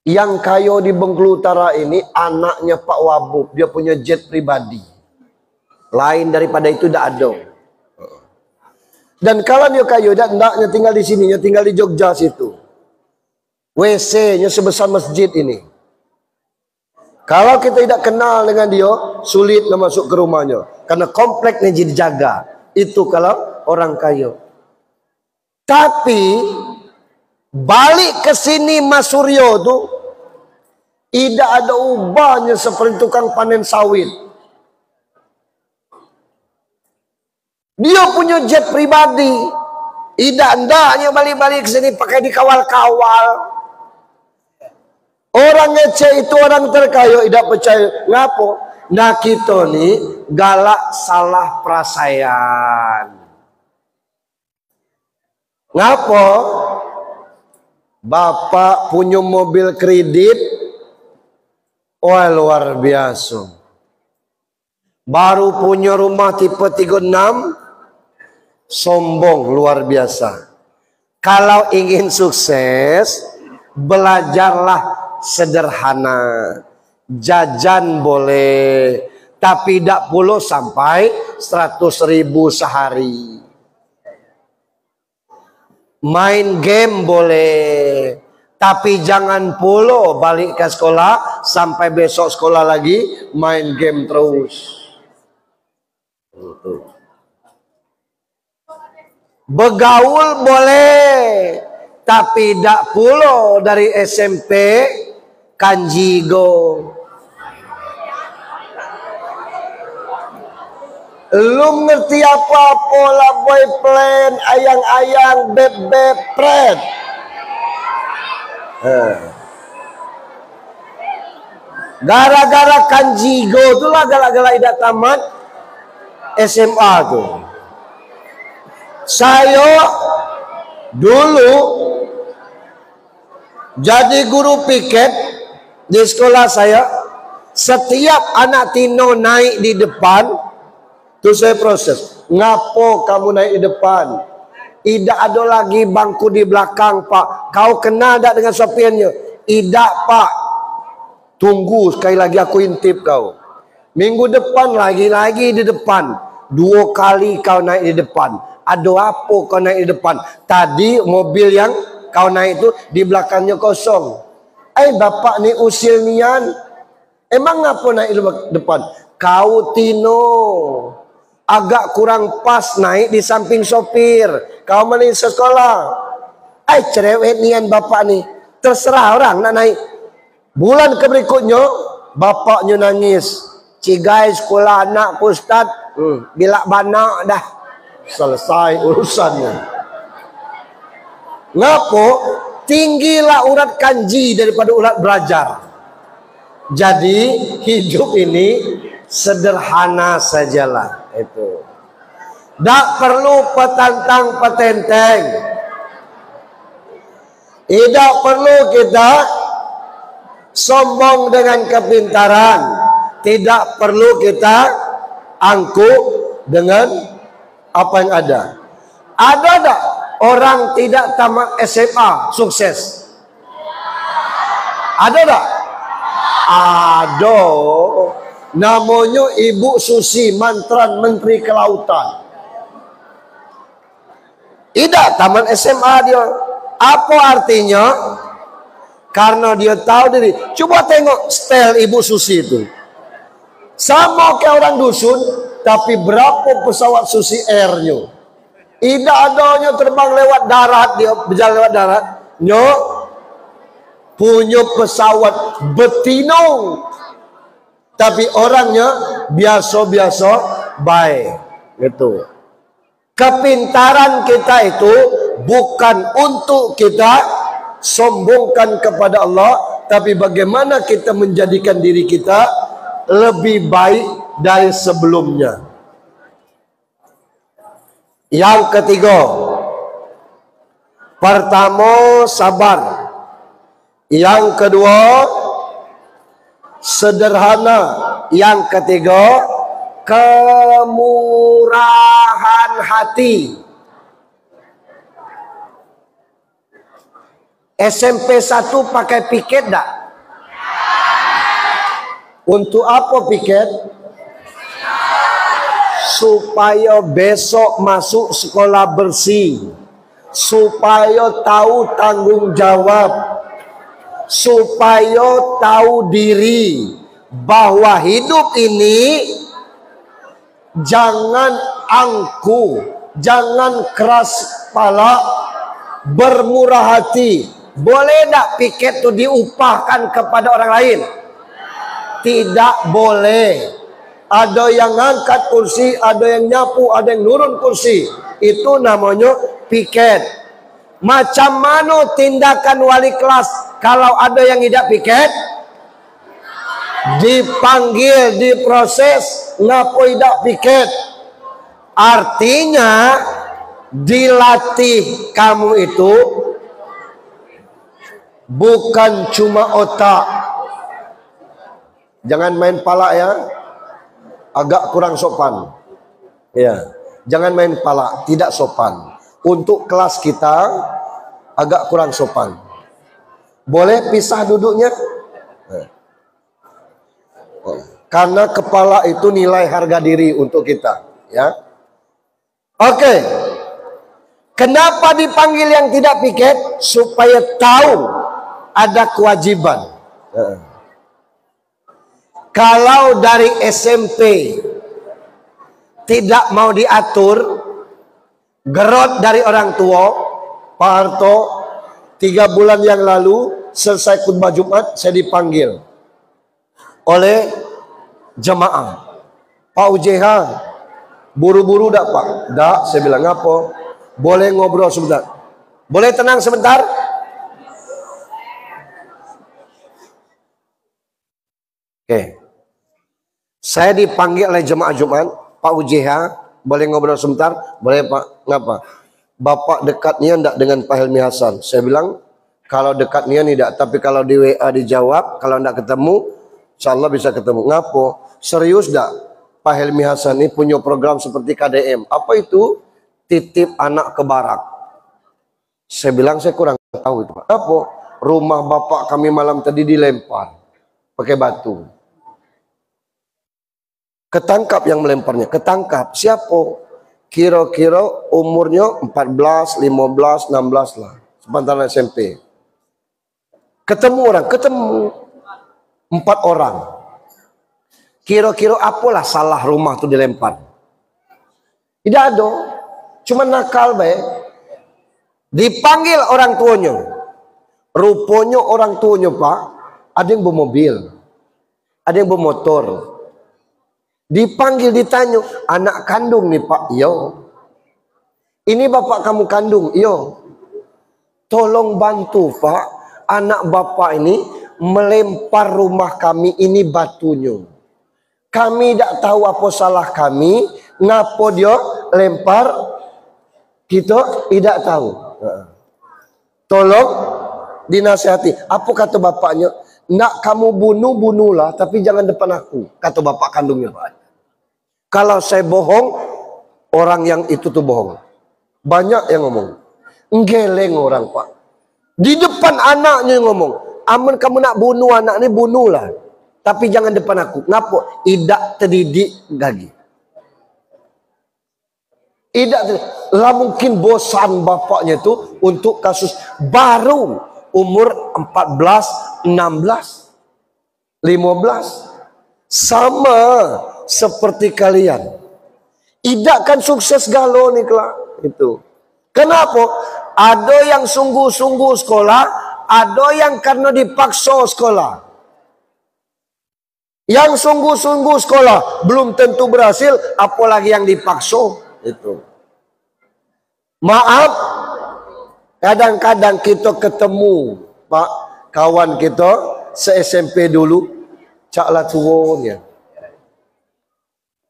Yang kayo di Bengkulu Utara ini anaknya Pak Wabub, dia punya jet pribadi. Lain daripada itu tidak ada. Dan kalau dia kayu, hendaknya tinggal di sini, tinggal di Jogja situ. WC-nya sebesar masjid ini. Kalau kita tidak kenal dengan dia, sulitlah masuk ke rumahnya. Karena kompleknya jadi dijaga. Itu kalau orang kayu. Tapi balik ke sini Mas Suryo tuh tidak ada ubahnya seperti tukang panen sawit. Dia punya jet pribadi. Hendaknya balik-balik ke sini pakai dikawal-kawal. Orang ngece itu orang terkaya, tidak percaya. Ngapo? Nah kita nih galak salah perasaan. Ngapo? Bapak punya mobil kredit. Wah, luar biasa. Baru punya rumah tipe 36. Sombong luar biasa. Kalau ingin sukses, belajarlah sederhana. Jajan boleh, tapi tidak puluh sampai 100.000 sehari. Main game boleh, tapi jangan puluh balik ke sekolah sampai besok sekolah lagi main game terus. Begaul boleh, tapi tidak pula dari SMP kanjigo. Lu ngerti apa-apa lah boyfriend, ayang-ayang, beb-beb, pret. Gara-gara kanjigo itulah gara-gara tidak tamat SMA tuh. Saya dulu jadi guru piket di sekolah saya. Setiap anak Tino naik di depan, tuh saya proses. Ngapo kamu naik di depan? Tidak ada lagi bangku di belakang, Pak. Kau kenal tak dengan sopirnya? Tidak, Pak. Tunggu sekali lagi aku intip kau. Minggu depan lagi-lagi di depan. 2 kali kau naik di depan. Ada apa kau naik di depan? Tadi mobil yang kau naik itu di belakangnya kosong. Bapak ni usil nian. Emang ngapa naik di depan? Kau Tino agak kurang pas naik di samping sopir. Kau mana sekolah? Cerewet nian bapak nih. Terserah orang nak naik. Bulan ke berikutnya bapaknya nangis. Cigai sekolah anak Ustaz. Bila banak dah. Selesai urusannya. Ngapo? Tinggilah urat kanji daripada urat belajar. Jadi hidup ini sederhana sajalah itu. Tak perlu petantang petenteng. Tidak perlu kita sombong dengan kepintaran. Tidak perlu kita angkuh dengan apa yang ada. Ada tak orang tidak tamat SMA sukses? Ada tak? Ada. Namanya Ibu Susi Mantran, Menteri Kelautan. Tidak tamat SMA dia. Apa artinya? Karena dia tahu diri. Coba tengok style Ibu Susi itu. Sama kayak orang dusun, tapi berapa pesawat Susi Air-nya? Tidak adanya terbang lewat darat, dia berjalan lewat darat. Punya pesawat betina. Tapi orangnya biasa-biasa baik. Gitu. Kepintaran kita itu bukan untuk kita sombongkan kepada Allah, tapi bagaimana kita menjadikan diri kita lebih baik dari sebelumnya. Yang ketiga, pertama sabar. Yang kedua sederhana. Yang ketiga kemurahan hati. SMP 1 pakai piket tak? Untuk apa piket? Supaya besok masuk sekolah bersih, supaya tahu tanggung jawab, supaya tahu diri bahwa hidup ini jangan angku, jangan keras kepala, bermurah hati. Boleh tak piket itu diupahkan kepada orang lain? Tidak boleh. Ada yang ngangkat kursi, ada yang nyapu, ada yang nurun kursi. Itu namanya piket. Macam mana tindakan wali kelas kalau ada yang tidak piket? Dipanggil, diproses. Ngapa tidak piket? Artinya dilatih kamu itu bukan cuma otak. Jangan main pala ya. Agak kurang sopan. Ya, jangan main pala, tidak sopan. Untuk kelas kita agak kurang sopan. Boleh pisah duduknya? Karena kepala itu nilai harga diri untuk kita, ya. Oke. Kenapa dipanggil yang tidak piket? Supaya tahu ada kewajiban. Kalau dari SMP tidak mau diatur, gerot dari orang tua, Pak Harto, 3 bulan yang lalu selesai khutbah Jumat, saya dipanggil oleh jemaah. Pak UJH, buru-buru dak Pak? Dak, saya bilang apa? Boleh ngobrol sebentar? Boleh tenang sebentar? Oke. Saya dipanggil oleh jemaah Jumat, Pak UJH, boleh ngobrol sebentar? Boleh Pak. Ngapa? Bapak dekatnya enggak dengan Pak Helmi Hasan? Saya bilang, kalau dekatnya tidak, tapi kalau di WA dijawab, kalau enggak ketemu, insya Allah bisa ketemu. Ngapa? Serius enggak? Pak Helmi Hasan ini punya program seperti KDM. Apa itu? Titip anak ke barak. Saya bilang, saya kurang tahu itu Pak. Apa? Rumah bapak kami malam tadi dilempar pakai batu. Ketangkap yang melemparnya, ketangkap. Siapa? Kira-kira umurnya 14, 15, 16 lah. Sepantaran SMP. Ketemu orang, ketemu 4 orang. Kira-kira apalah salah rumah itu dilempar? Tidak ada. Cuma nakal baik. Dipanggil orang tuanya. Rupanya orang tuanya Pak, ada yang bawa mobil, ada yang bawa motor. Dipanggil, ditanya, anak kandung nih Pak? Iya. Ini bapak kamu kandung? Iya. Tolong bantu Pak, anak bapak ini melempar rumah kami ini batunya. Kami tidak tahu apa salah kami, ngapa dia lempar, kita tidak tahu. Tolong dinasihati. Apa kata bapaknya? Nak kamu bunuh-bunuhlah, tapi jangan depan aku, kata bapak kandungnya Pak. Kalau saya bohong, orang yang itu tuh bohong. Banyak yang ngomong. Geleng orang Pak. Di depan anaknya ngomong, aman kamu nak bunuh anak ini, bunuhlah. Tapi jangan depan aku. Kenapa? Idak terdidik lagi. Idak terdidik. Lah mungkin bosan bapaknya itu untuk kasus baru umur 14, 16, 15. Sama seperti kalian. Idak kan sukses galau nih kelak. Itu. Kenapa? Ada yang sungguh-sungguh sekolah, ada yang karena dipaksa sekolah. Yang sungguh-sungguh sekolah belum tentu berhasil, apalagi yang dipaksa. Itu. Maaf, kadang-kadang kita ketemu Pak, kawan kita se-SMP dulu, caklah turunnya.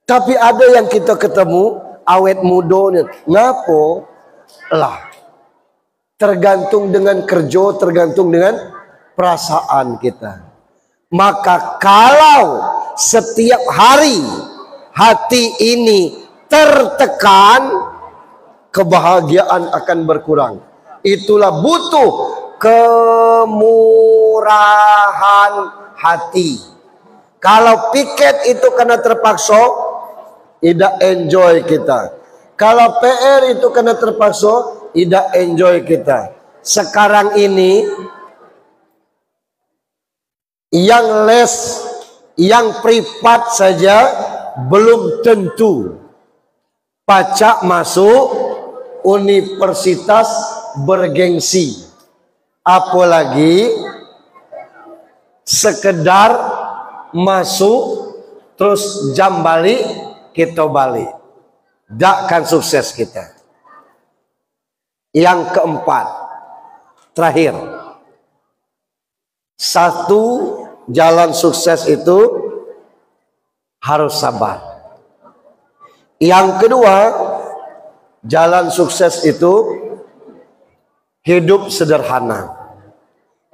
Tapi ada yang kita ketemu awet mudanya. Ngapa? Lah, tergantung dengan kerja, tergantung dengan perasaan kita. Maka kalau setiap hari hati ini tertekan, kebahagiaan akan berkurang. Itulah butuh kemurahan hati. Kalau piket itu karena terpaksa, tidak enjoy kita. Kalau PR itu karena terpaksa, tidak enjoy kita. Sekarang ini yang les, yang privat saja belum tentu pacak masuk universitas bergengsi. Apalagi sekedar masuk terus jam balik kita balik. Takkan sukses kita. Yang keempat, terakhir, satu jalan sukses itu harus sabar. Yang kedua, jalan sukses itu hidup sederhana.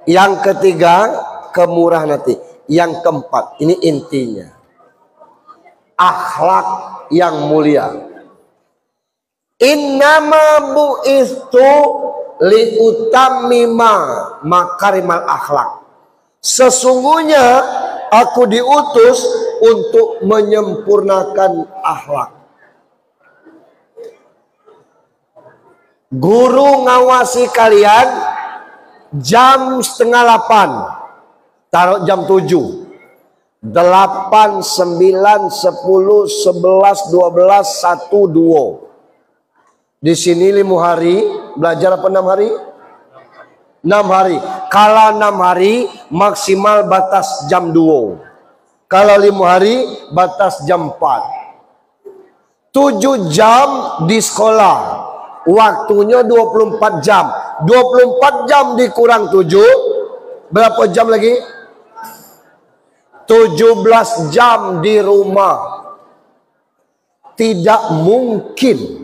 Yang ketiga, kemurahan hati. Yang keempat, ini intinya, akhlak yang mulia. Innama bu'istu liutammima makarimal akhlak. Sesungguhnya aku diutus untuk menyempurnakan akhlak. Guru ngawasi kalian jam 7:30, taruh jam 7, 8, 9, 10, 11, 12, 1, 2. Di sini 5 hari, belajar apa 6 hari? 6 hari. Kalau 6 hari, maksimal batas jam 2. Kalau 5 hari, batas jam 4. 7 jam di sekolah. Waktunya 24 jam. 24 jam dikurang 7. Berapa jam lagi? 17 jam di rumah. Tidak mungkin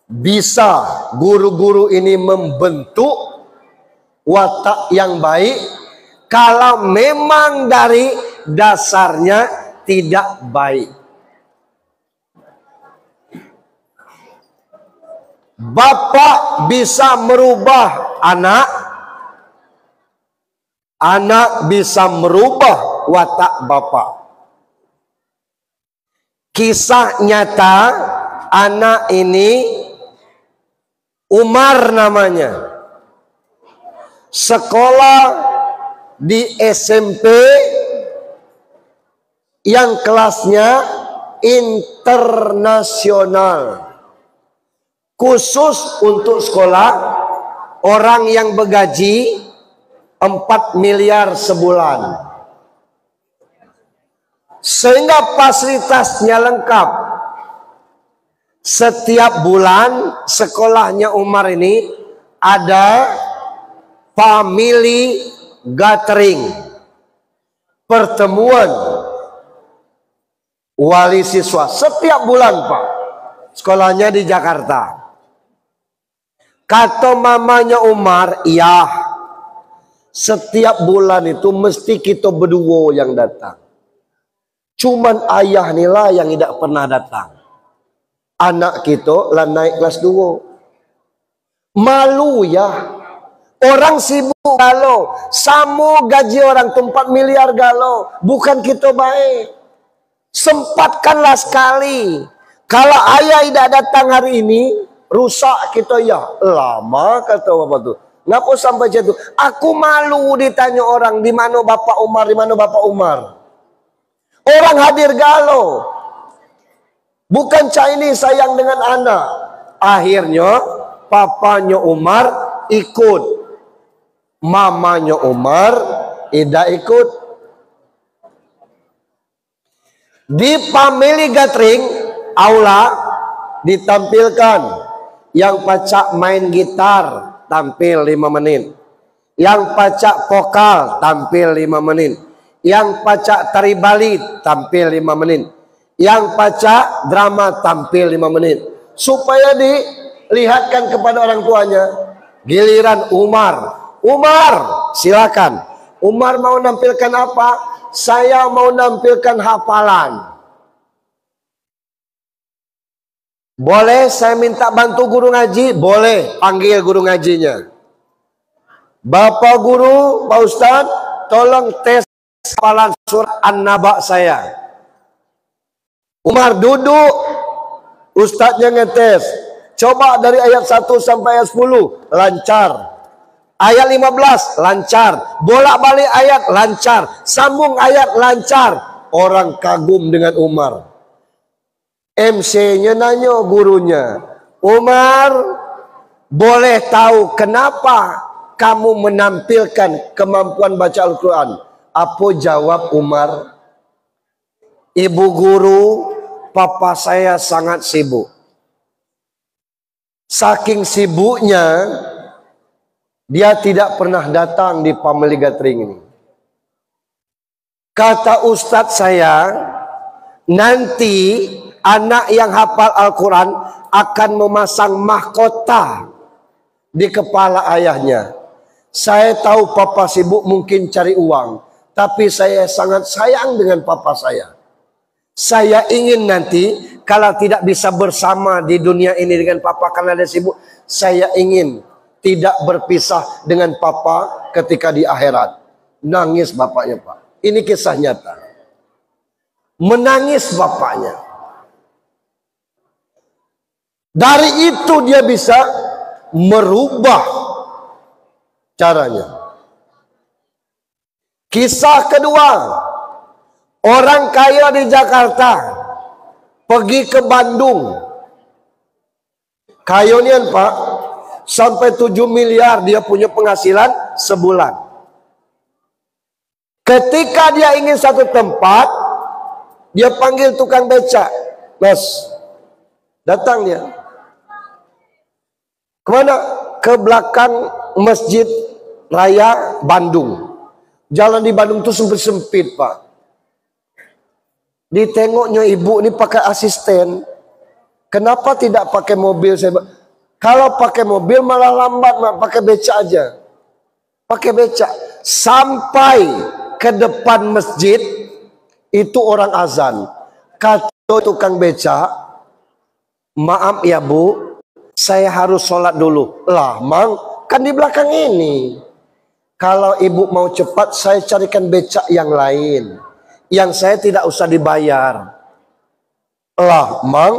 bisa guru-guru ini membentuk watak yang baik kalau memang dari dasarnya tidak baik. Bapak bisa merubah anak, anak bisa merubah watak bapak. Kisah nyata anak ini Umar namanya, sekolah di SMP yang kelasnya internasional, khusus untuk sekolah orang yang bergaji 4 miliar sebulan, sehingga fasilitasnya lengkap. Setiap bulan sekolahnya Umar ini ada family gathering, pertemuan wali siswa setiap bulan Pak. Sekolahnya di Jakarta. Kata mamanya Umar, iya, setiap bulan itu mesti kita berdua yang datang. Cuman ayah inilah yang tidak pernah datang. Anak kita lah naik kelas 2. Malu ya. Orang sibuk galau. Samu gaji orang tuh 4 miliar galau. Bukan kita baik. Sempatkanlah sekali. Kalau ayah tidak datang hari ini, rusak kita ya. Lama kata bapak tuh. Ngapa sampai jatuh? Aku malu ditanya orang, di mana Bapak Umar, di mana Bapak Umar. Orang hadir galau. Bukan Chinese sayang dengan anak. Akhirnya papanya Umar ikut. Mamanya Umar tidak ikut. Di family gathering aula ditampilkan yang pacak main gitar tampil 5 menit, yang pacak vokal tampil 5 menit, yang pacak tari Bali tampil 5 menit, yang pacak drama tampil 5 menit, supaya dilihatkan kepada orang tuanya. Giliran Umar silakan. Umar mau nampilkan apa? Saya mau nampilkan hafalan. Boleh saya minta bantu guru ngaji? Boleh, panggil guru ngajinya. Bapak guru, Pak Ustadz, tolong tes hafalan surat An-Naba saya. Umar duduk, Ustadznya ngetes. Coba dari ayat 1 sampai ayat 10, lancar. Ayat 15, lancar. Bolak-balik ayat, lancar. Sambung ayat, lancar. Orang kagum dengan Umar. MC-nya nanya gurunya, Umar, boleh tahu kenapa kamu menampilkan kemampuan baca Al-Quran? Apa jawab Umar? Ibu guru, papa saya sangat sibuk. Saking sibuknya, dia tidak pernah datang di family gathering ini. Kata ustadz saya, nanti anak yang hafal Al-Quran akan memasang mahkota di kepala ayahnya. Saya tahu papa sibuk mungkin cari uang, tapi saya sangat sayang dengan papa saya. Saya ingin nanti kalau tidak bisa bersama di dunia ini dengan papa karena dia sibuk, saya ingin tidak berpisah dengan papa ketika di akhirat. Nangis bapaknya, Pak. Ini kisah nyata. Menangis bapaknya. Dari itu dia bisa merubah caranya. Kisah kedua, orang kaya di Jakarta pergi ke Bandung. Kayonian Pak, sampai 7 miliar dia punya penghasilan sebulan. Ketika dia ingin satu tempat, dia panggil tukang beca. Mas, datang dia. Kemana? Ke belakang Masjid Raya Bandung. Jalan di Bandung itu sempit-sempit, Pak. Ditengoknya ibu ini pakai asisten. Kenapa tidak pakai mobil? Kalau pakai mobil malah lambat, Mak. Pakai beca aja. Pakai beca. Sampai ke depan masjid, itu orang azan. Kata tukang beca, maaf ya Bu, saya harus sholat dulu. Lah, Mang, kan di belakang ini. Kalau ibu mau cepat, saya carikan becak yang lain. Yang saya tidak usah dibayar. Lah, Mang,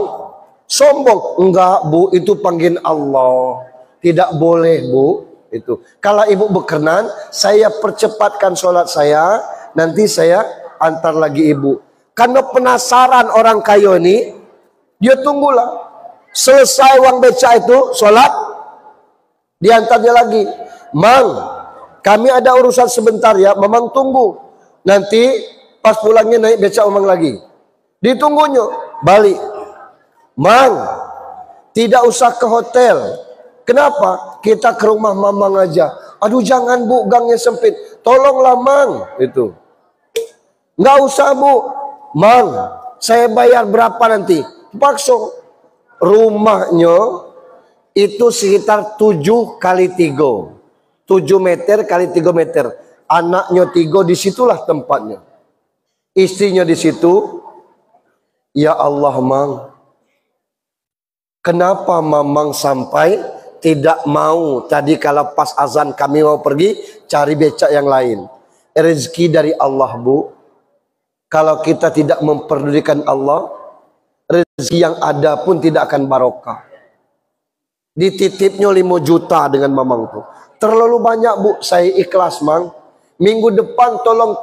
sombong. Enggak, Bu, itu panggil Allah. Tidak boleh, Bu. Itu. Kalau ibu berkenan, saya percepatkan sholat saya. Nanti saya antar lagi ibu. Karena penasaran orang kaya ini, dia tunggulah. Selesai uang beca itu, sholat, diantar dia lagi. Mang, kami ada urusan sebentar ya, Mamang tunggu. Nanti pas pulangnya naik beca Mamang lagi. Ditunggunya, balik. Mang, tidak usah ke hotel. Kenapa? Kita ke rumah Mamang aja. Aduh jangan Bu, gangnya sempit. Tolonglah Mang. Itu. Nggak usah Bu. Mang, saya bayar berapa nanti? Paksa. Rumahnya itu sekitar 7 kali 3. 7 meter kali 3 meter. Anaknya 3, disitulah tempatnya. Istrinya di situ. Ya Allah Mang, kenapa Mamang sampai tidak mau. Tadi kalau pas azan kami mau pergi cari becak yang lain. Rezeki dari Allah, Bu. Kalau kita tidak memperdulikan Allah, rezeki yang ada pun tidak akan barokah. Dititipnya 5 juta dengan mamang tuh. Terlalu banyak, Bu. Saya ikhlas, Mang. Minggu depan tolong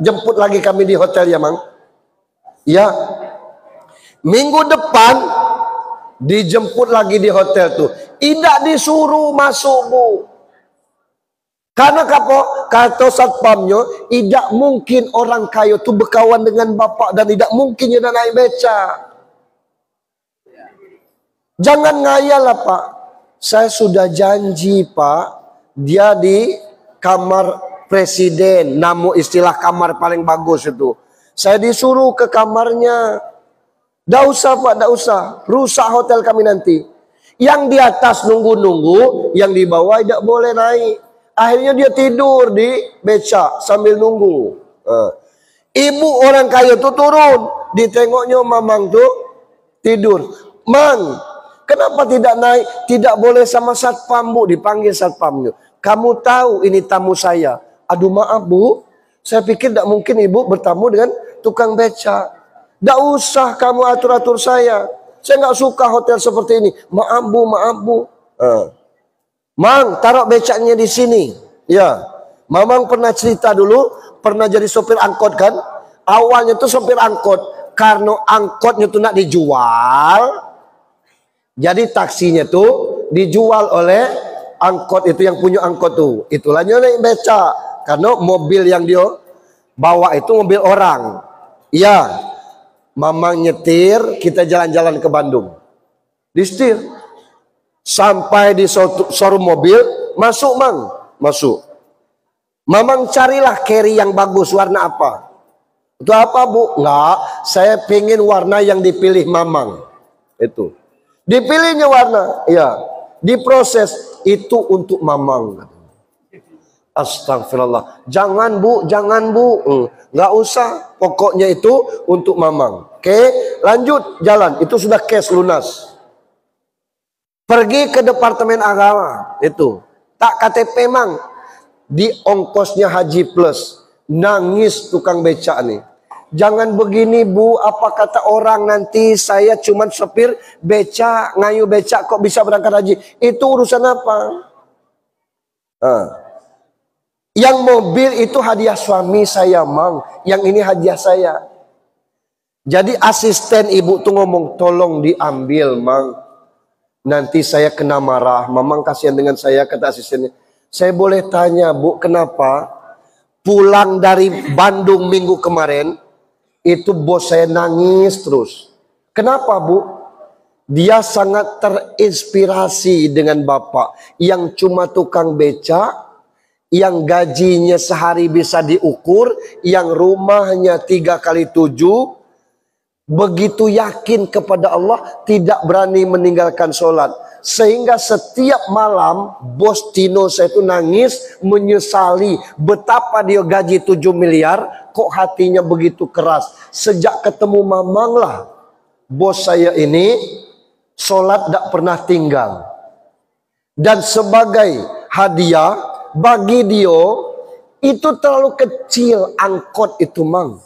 jemput lagi kami di hotel ya, Mang. Ya. Minggu depan dijemput lagi di hotel tuh. Tidak disuruh masuk, Bu. Karena kata satpamnya, tidak mungkin orang kaya tuh berkawan dengan bapak dan tidak mungkin dia naik beca. Jangan ngayal lah, Pak. Saya sudah janji, Pak. Dia di kamar presiden. Namu istilah kamar paling bagus itu. Saya disuruh ke kamarnya. Dah usah, Pak, dah usah. Rusak hotel kami nanti. Yang di atas nunggu-nunggu, yang di bawah tidak boleh naik. Akhirnya dia tidur di beca sambil nunggu. Ibu orang kaya itu turun. Ditengoknya mamang tuh tidur. Mang, kenapa tidak naik? Tidak boleh sama satpam, Bu. Dipanggil satpamnya. Kamu tahu ini tamu saya. Aduh maaf, Bu. Saya pikir tidak mungkin ibu bertamu dengan tukang beca. Tidak usah kamu atur-atur saya. Saya nggak suka hotel seperti ini. Maaf, Bu, maaf, Bu. Mang, taruh becaknya di sini. Ya, Mamang pernah cerita dulu, pernah jadi sopir angkot kan? Awalnya tuh sopir angkot, karena angkotnya tuh nak dijual, jadi taksinya tuh dijual oleh angkot itu yang punya angkot tuh. Itulah naik beca, karena mobil yang dia bawa itu mobil orang. Ya, Mamang nyetir, kita jalan-jalan ke Bandung, disetir. Sampai di showroom mobil, masuk, Mang, masuk. Mamang carilah carry yang bagus, warna apa? Itu apa, Bu? Enggak, saya pengen warna yang dipilih Mamang. Itu. Dipilihnya warna, ya. Diproses, itu untuk Mamang. Astagfirullah. Jangan, Bu, jangan, Bu. Enggak usah, pokoknya itu untuk Mamang. Oke, lanjut jalan. Itu sudah cash lunas. Pergi ke Departemen Agama, itu tak KTP, Mang, di ongkosnya Haji Plus. Nangis tukang beca nih. Jangan begini, Bu, apa kata orang nanti saya cuman sopir beca, ngayu beca kok bisa berangkat haji. Itu urusan apa? Yang mobil itu hadiah suami saya, Mang. Yang ini hadiah saya. Jadi asisten ibu tuh ngomong, tolong diambil, Mang. Nanti saya kena marah. Mamang kasihan dengan saya, kata asistennya. Saya boleh tanya, Bu, kenapa pulang dari Bandung minggu kemarin, itu bos saya nangis terus. Kenapa, Bu? Dia sangat terinspirasi dengan bapak yang cuma tukang beca, yang gajinya sehari bisa diukur, yang rumahnya 3 kali 7, begitu yakin kepada Allah, tidak berani meninggalkan sholat. Sehingga setiap malam bos Tino saya itu nangis, menyesali betapa dia gaji 7 miliar, kok hatinya begitu keras. Sejak ketemu Mamang lah, bos saya ini sholat tidak pernah tinggal. Dan sebagai hadiah bagi dia, itu terlalu kecil angkot itu, Mang.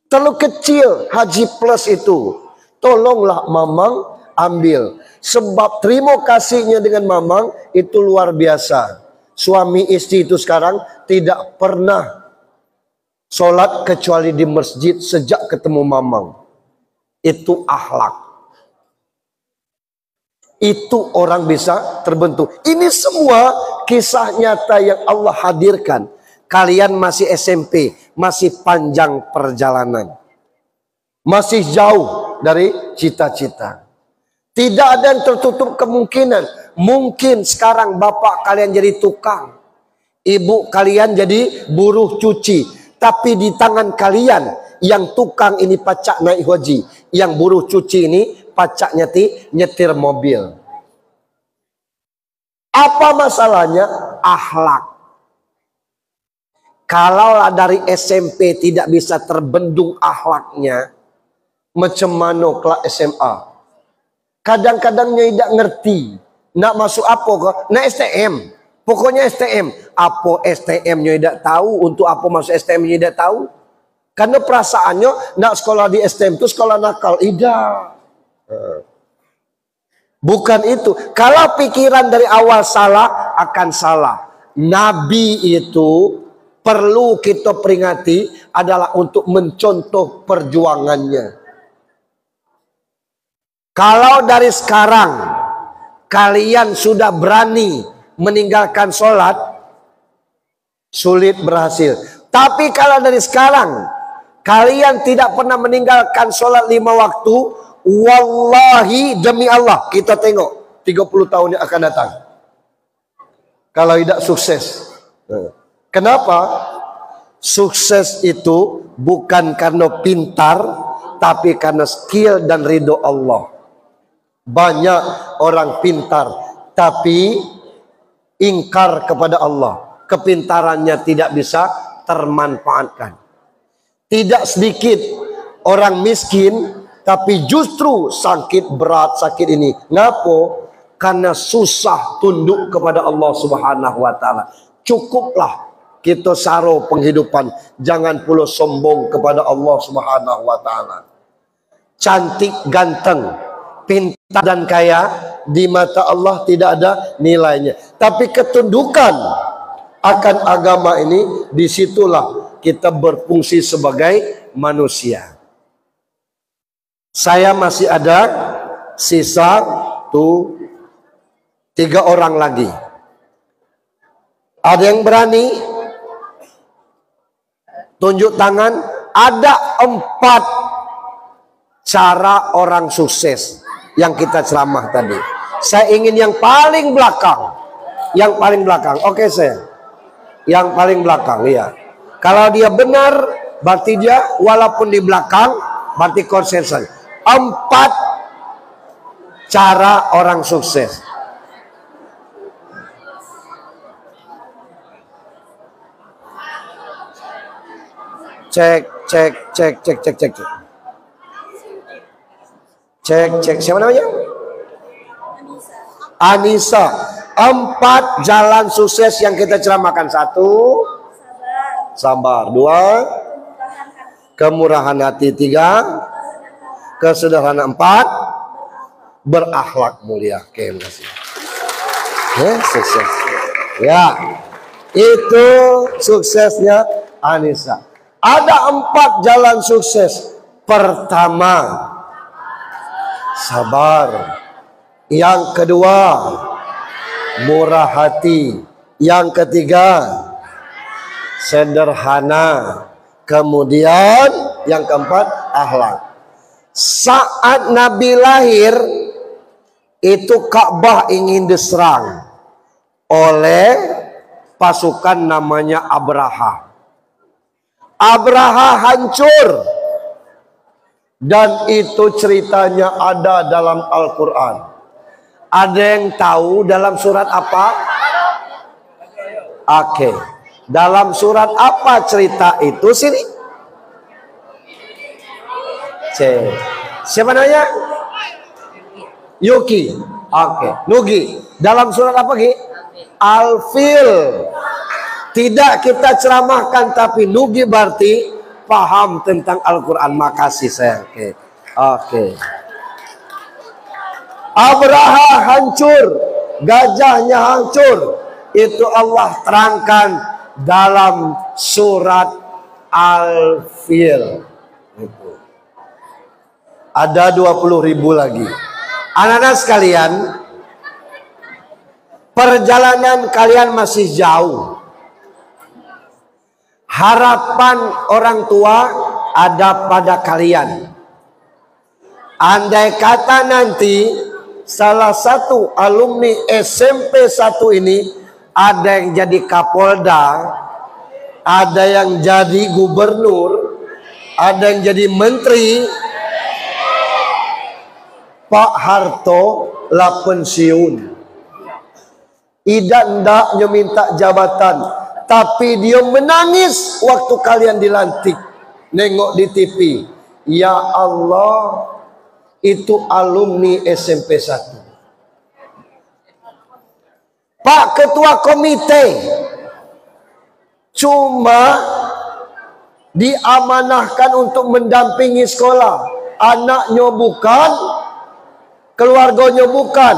Terlalu kecil Haji Plus itu. Tolonglah Mamang ambil. Sebab terima kasihnya dengan Mamang itu luar biasa. Suami istri itu sekarang tidak pernah sholat kecuali di masjid sejak ketemu Mamang. Itu akhlak. Itu orang bisa terbentuk. Ini semua kisah nyata yang Allah hadirkan. Kalian masih SMP, masih panjang perjalanan. Masih jauh dari cita-cita. Tidak ada yang tertutup kemungkinan. Mungkin sekarang bapak kalian jadi tukang. Ibu kalian jadi buruh cuci. Tapi di tangan kalian, yang tukang ini pacak naik haji. Yang buruh cuci ini pacak nyetir mobil. Apa masalahnya? Akhlak. Kalau dari SMP tidak bisa terbendung akhlaknya, macam mana kelak SMA? Kadang-kadangnya tidak ngerti Nak masuk apa ke? Nak STM. Pokoknya STM. Apa STM-nya tidak tahu, untuk apa masuk STM-nya tidak tahu. Karena perasaannya nak sekolah di STM itu sekolah nakal. Tidak. Bukan itu. Kalau pikiran dari awal salah, akan salah. Nabi itu perlu kita peringati adalah untuk mencontoh perjuangannya. Kalau dari sekarang kalian sudah berani meninggalkan sholat, sulit berhasil. Tapi kalau dari sekarang kalian tidak pernah meninggalkan sholat 5 waktu, wallahi demi Allah, kita tengok 30 tahun yang akan datang. Kalau tidak sukses. Kenapa? Sukses itu bukan karena pintar, tapi karena skill dan ridho Allah. Banyak orang pintar tapi ingkar kepada Allah. Kepintarannya tidak bisa termanfaatkan. Tidak sedikit orang miskin tapi justru sakit berat, sakit ini. Ngapo? Karena susah tunduk kepada Allah Subhanahu wa taala. Cukuplah kita saro penghidupan, jangan pula sombong kepada Allah Subhanahu wa taala. Cantik, ganteng, pintar dan kaya di mata Allah tidak ada nilainya. Tapi ketundukan akan agama ini, disitulah kita berfungsi sebagai manusia. Saya masih ada sisa 3 orang lagi. Ada yang berani? Tunjuk tangan. Ada 4 cara orang sukses yang kita ceramah tadi. Saya ingin yang paling belakang. Yang paling belakang. Oke, saya. Yang paling belakang, ya. Kalau dia benar, berarti dia walaupun di belakang, berarti konsensus. 4 cara orang sukses. Cek. Siapa namanya? Anissa. 4 jalan sukses yang kita ceramahkan. 1, sabar. 2, kemurahan hati. 3, kesederhanaan. 4, berakhlak mulia. Oke, terima kasih. Sukses. Ya, itu suksesnya Anissa. Ada 4 jalan sukses. Pertama, sabar. Yang kedua, murah hati. Yang ketiga, sederhana. Kemudian yang keempat, akhlak. Saat Nabi lahir, itu Ka'bah ingin diserang oleh pasukan namanya Abraha. Abraha hancur. Dan itu ceritanya ada dalam Al-Quran. Ada yang tahu dalam surat apa? Oke. Dalam surat apa cerita itu? Sini. Siapa namanya? Yuki. Oke. Nugi. Dalam surat apa, Ki? Al-Fil. Tidak kita ceramahkan, tapi Nugi berarti paham tentang Al-Quran. Makasih saya. Oke. Abraha hancur, gajahnya hancur. Itu Allah terangkan dalam surat Al-Fil. Ada 20.000 lagi. Anak-anak sekalian, perjalanan kalian masih jauh. Harapan orang tua ada pada kalian. Andai kata nanti salah satu alumni SMP 1 ini ada yang jadi Kapolda, ada yang jadi gubernur, ada yang jadi menteri, Pak Harto lah pensiun. Tidak hendaknya minta jabatan, tapi dia menangis waktu kalian dilantik. Nengok di TV, ya Allah, itu alumni SMP 1. Pak Ketua Komite cuma diamanahkan untuk mendampingi sekolah. Anaknya bukan, keluarganya bukan,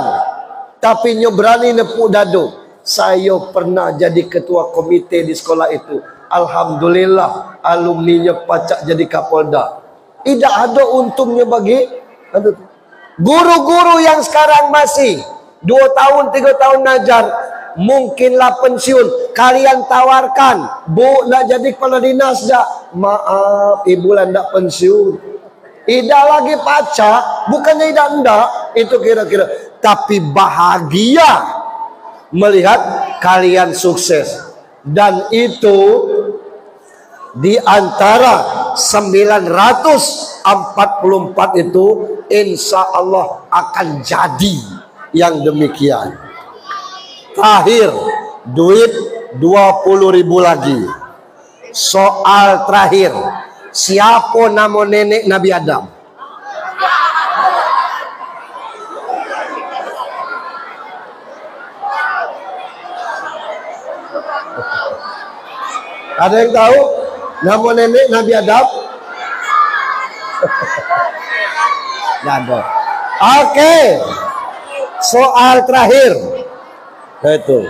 tapi nyo berani nepuk dadu. Saya pernah jadi ketua komite di sekolah itu. Alhamdulillah alumninya pacak jadi Kapolda. Tidak ada untungnya bagi guru-guru yang sekarang masih 2 tahun 3 tahun ngajar, mungkinlah pensiun. Kalian tawarkan, Bu nak jadi kepala dinas dah? Maaf, ibu lah ndak pensiun. Tidak lagi pacak, bukannya tidak ndak, itu kira-kira. Tapi bahagia melihat kalian sukses. Dan itu di antara 944 itu insya Allah akan jadi yang demikian. Terakhir, duit 20.000 lagi. Soal terakhir, siapa nama nenek Nabi Adam? Ada yang tahu nama nenek Nabi Adam? Tidak ada. Oke. Soal terakhir. Itu.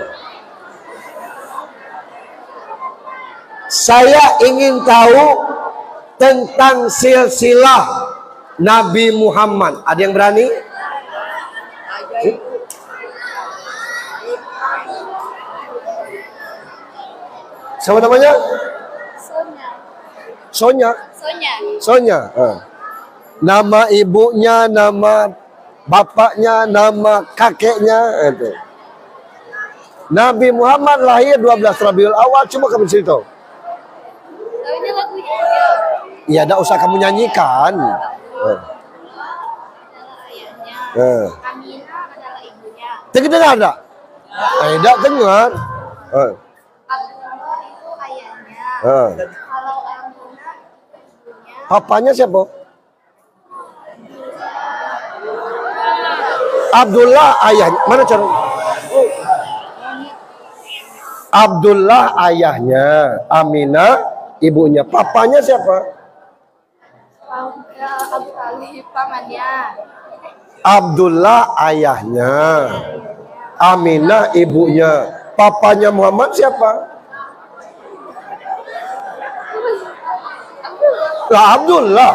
Saya ingin tahu tentang silsilah Nabi Muhammad. Ada yang berani? Siapa namanya? Sonya. Sonya. Nama ibunya, nama bapaknya, nama kakeknya itu. Nabi Muhammad lahir 12 Rabiul Awal. Cuma kamu cerita. Iya, tidak usah kamu nyanyikan. Aminah adalah ibunya. Tidak ada. Tidak dengar. Abdullah itu ayahnya. Kalau Aminah ibunya. Papanya siapa? Abdullah ayahnya. Mana cara? Abdullah ayahnya, Aminah ibunya. Papanya siapa? Abu Talib pamannya. Abdullah ayahnya, Aminah ibunya. Papanya Muhammad siapa? Abdullah.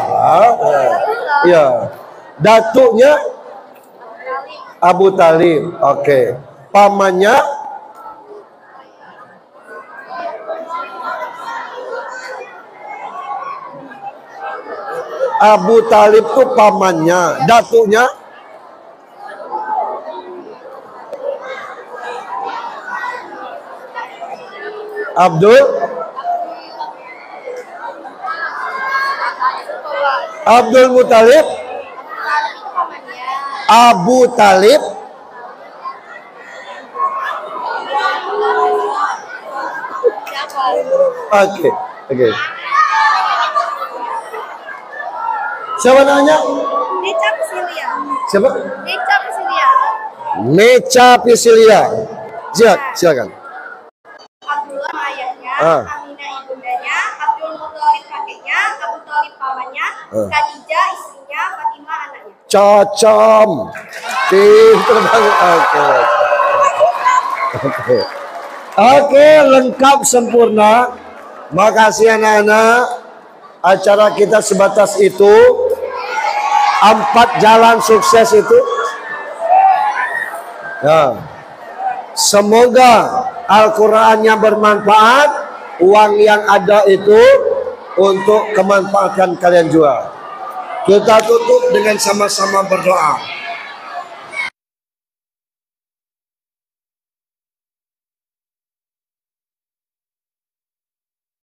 Ya. Datuknya Abu Talib. Oke. Pamannya Abu Talib itu pamannya. Datuknya Abdul Muthalib. Abu Talib. Oke. Siapa namanya? Neca Pisilia. Siapa? Neca Pisilia. Neca Pisilia. Silakan. Abdullah ayahnya, Aminah ibundanya, Abdul Muthalib kakeknya, Abu Talib pamannya, Khadijah istrinya, Fatimah anaknya. Cocom. Pinter banget. Oke, lengkap sempurna. Makasih anak-anak. Acara kita sebatas itu. 4 jalan sukses itu. Ya. Semoga Al-Qur'annya bermanfaat. Uang yang ada itu untuk kemanfaatan kalian juga. Kita tutup dengan sama-sama berdoa.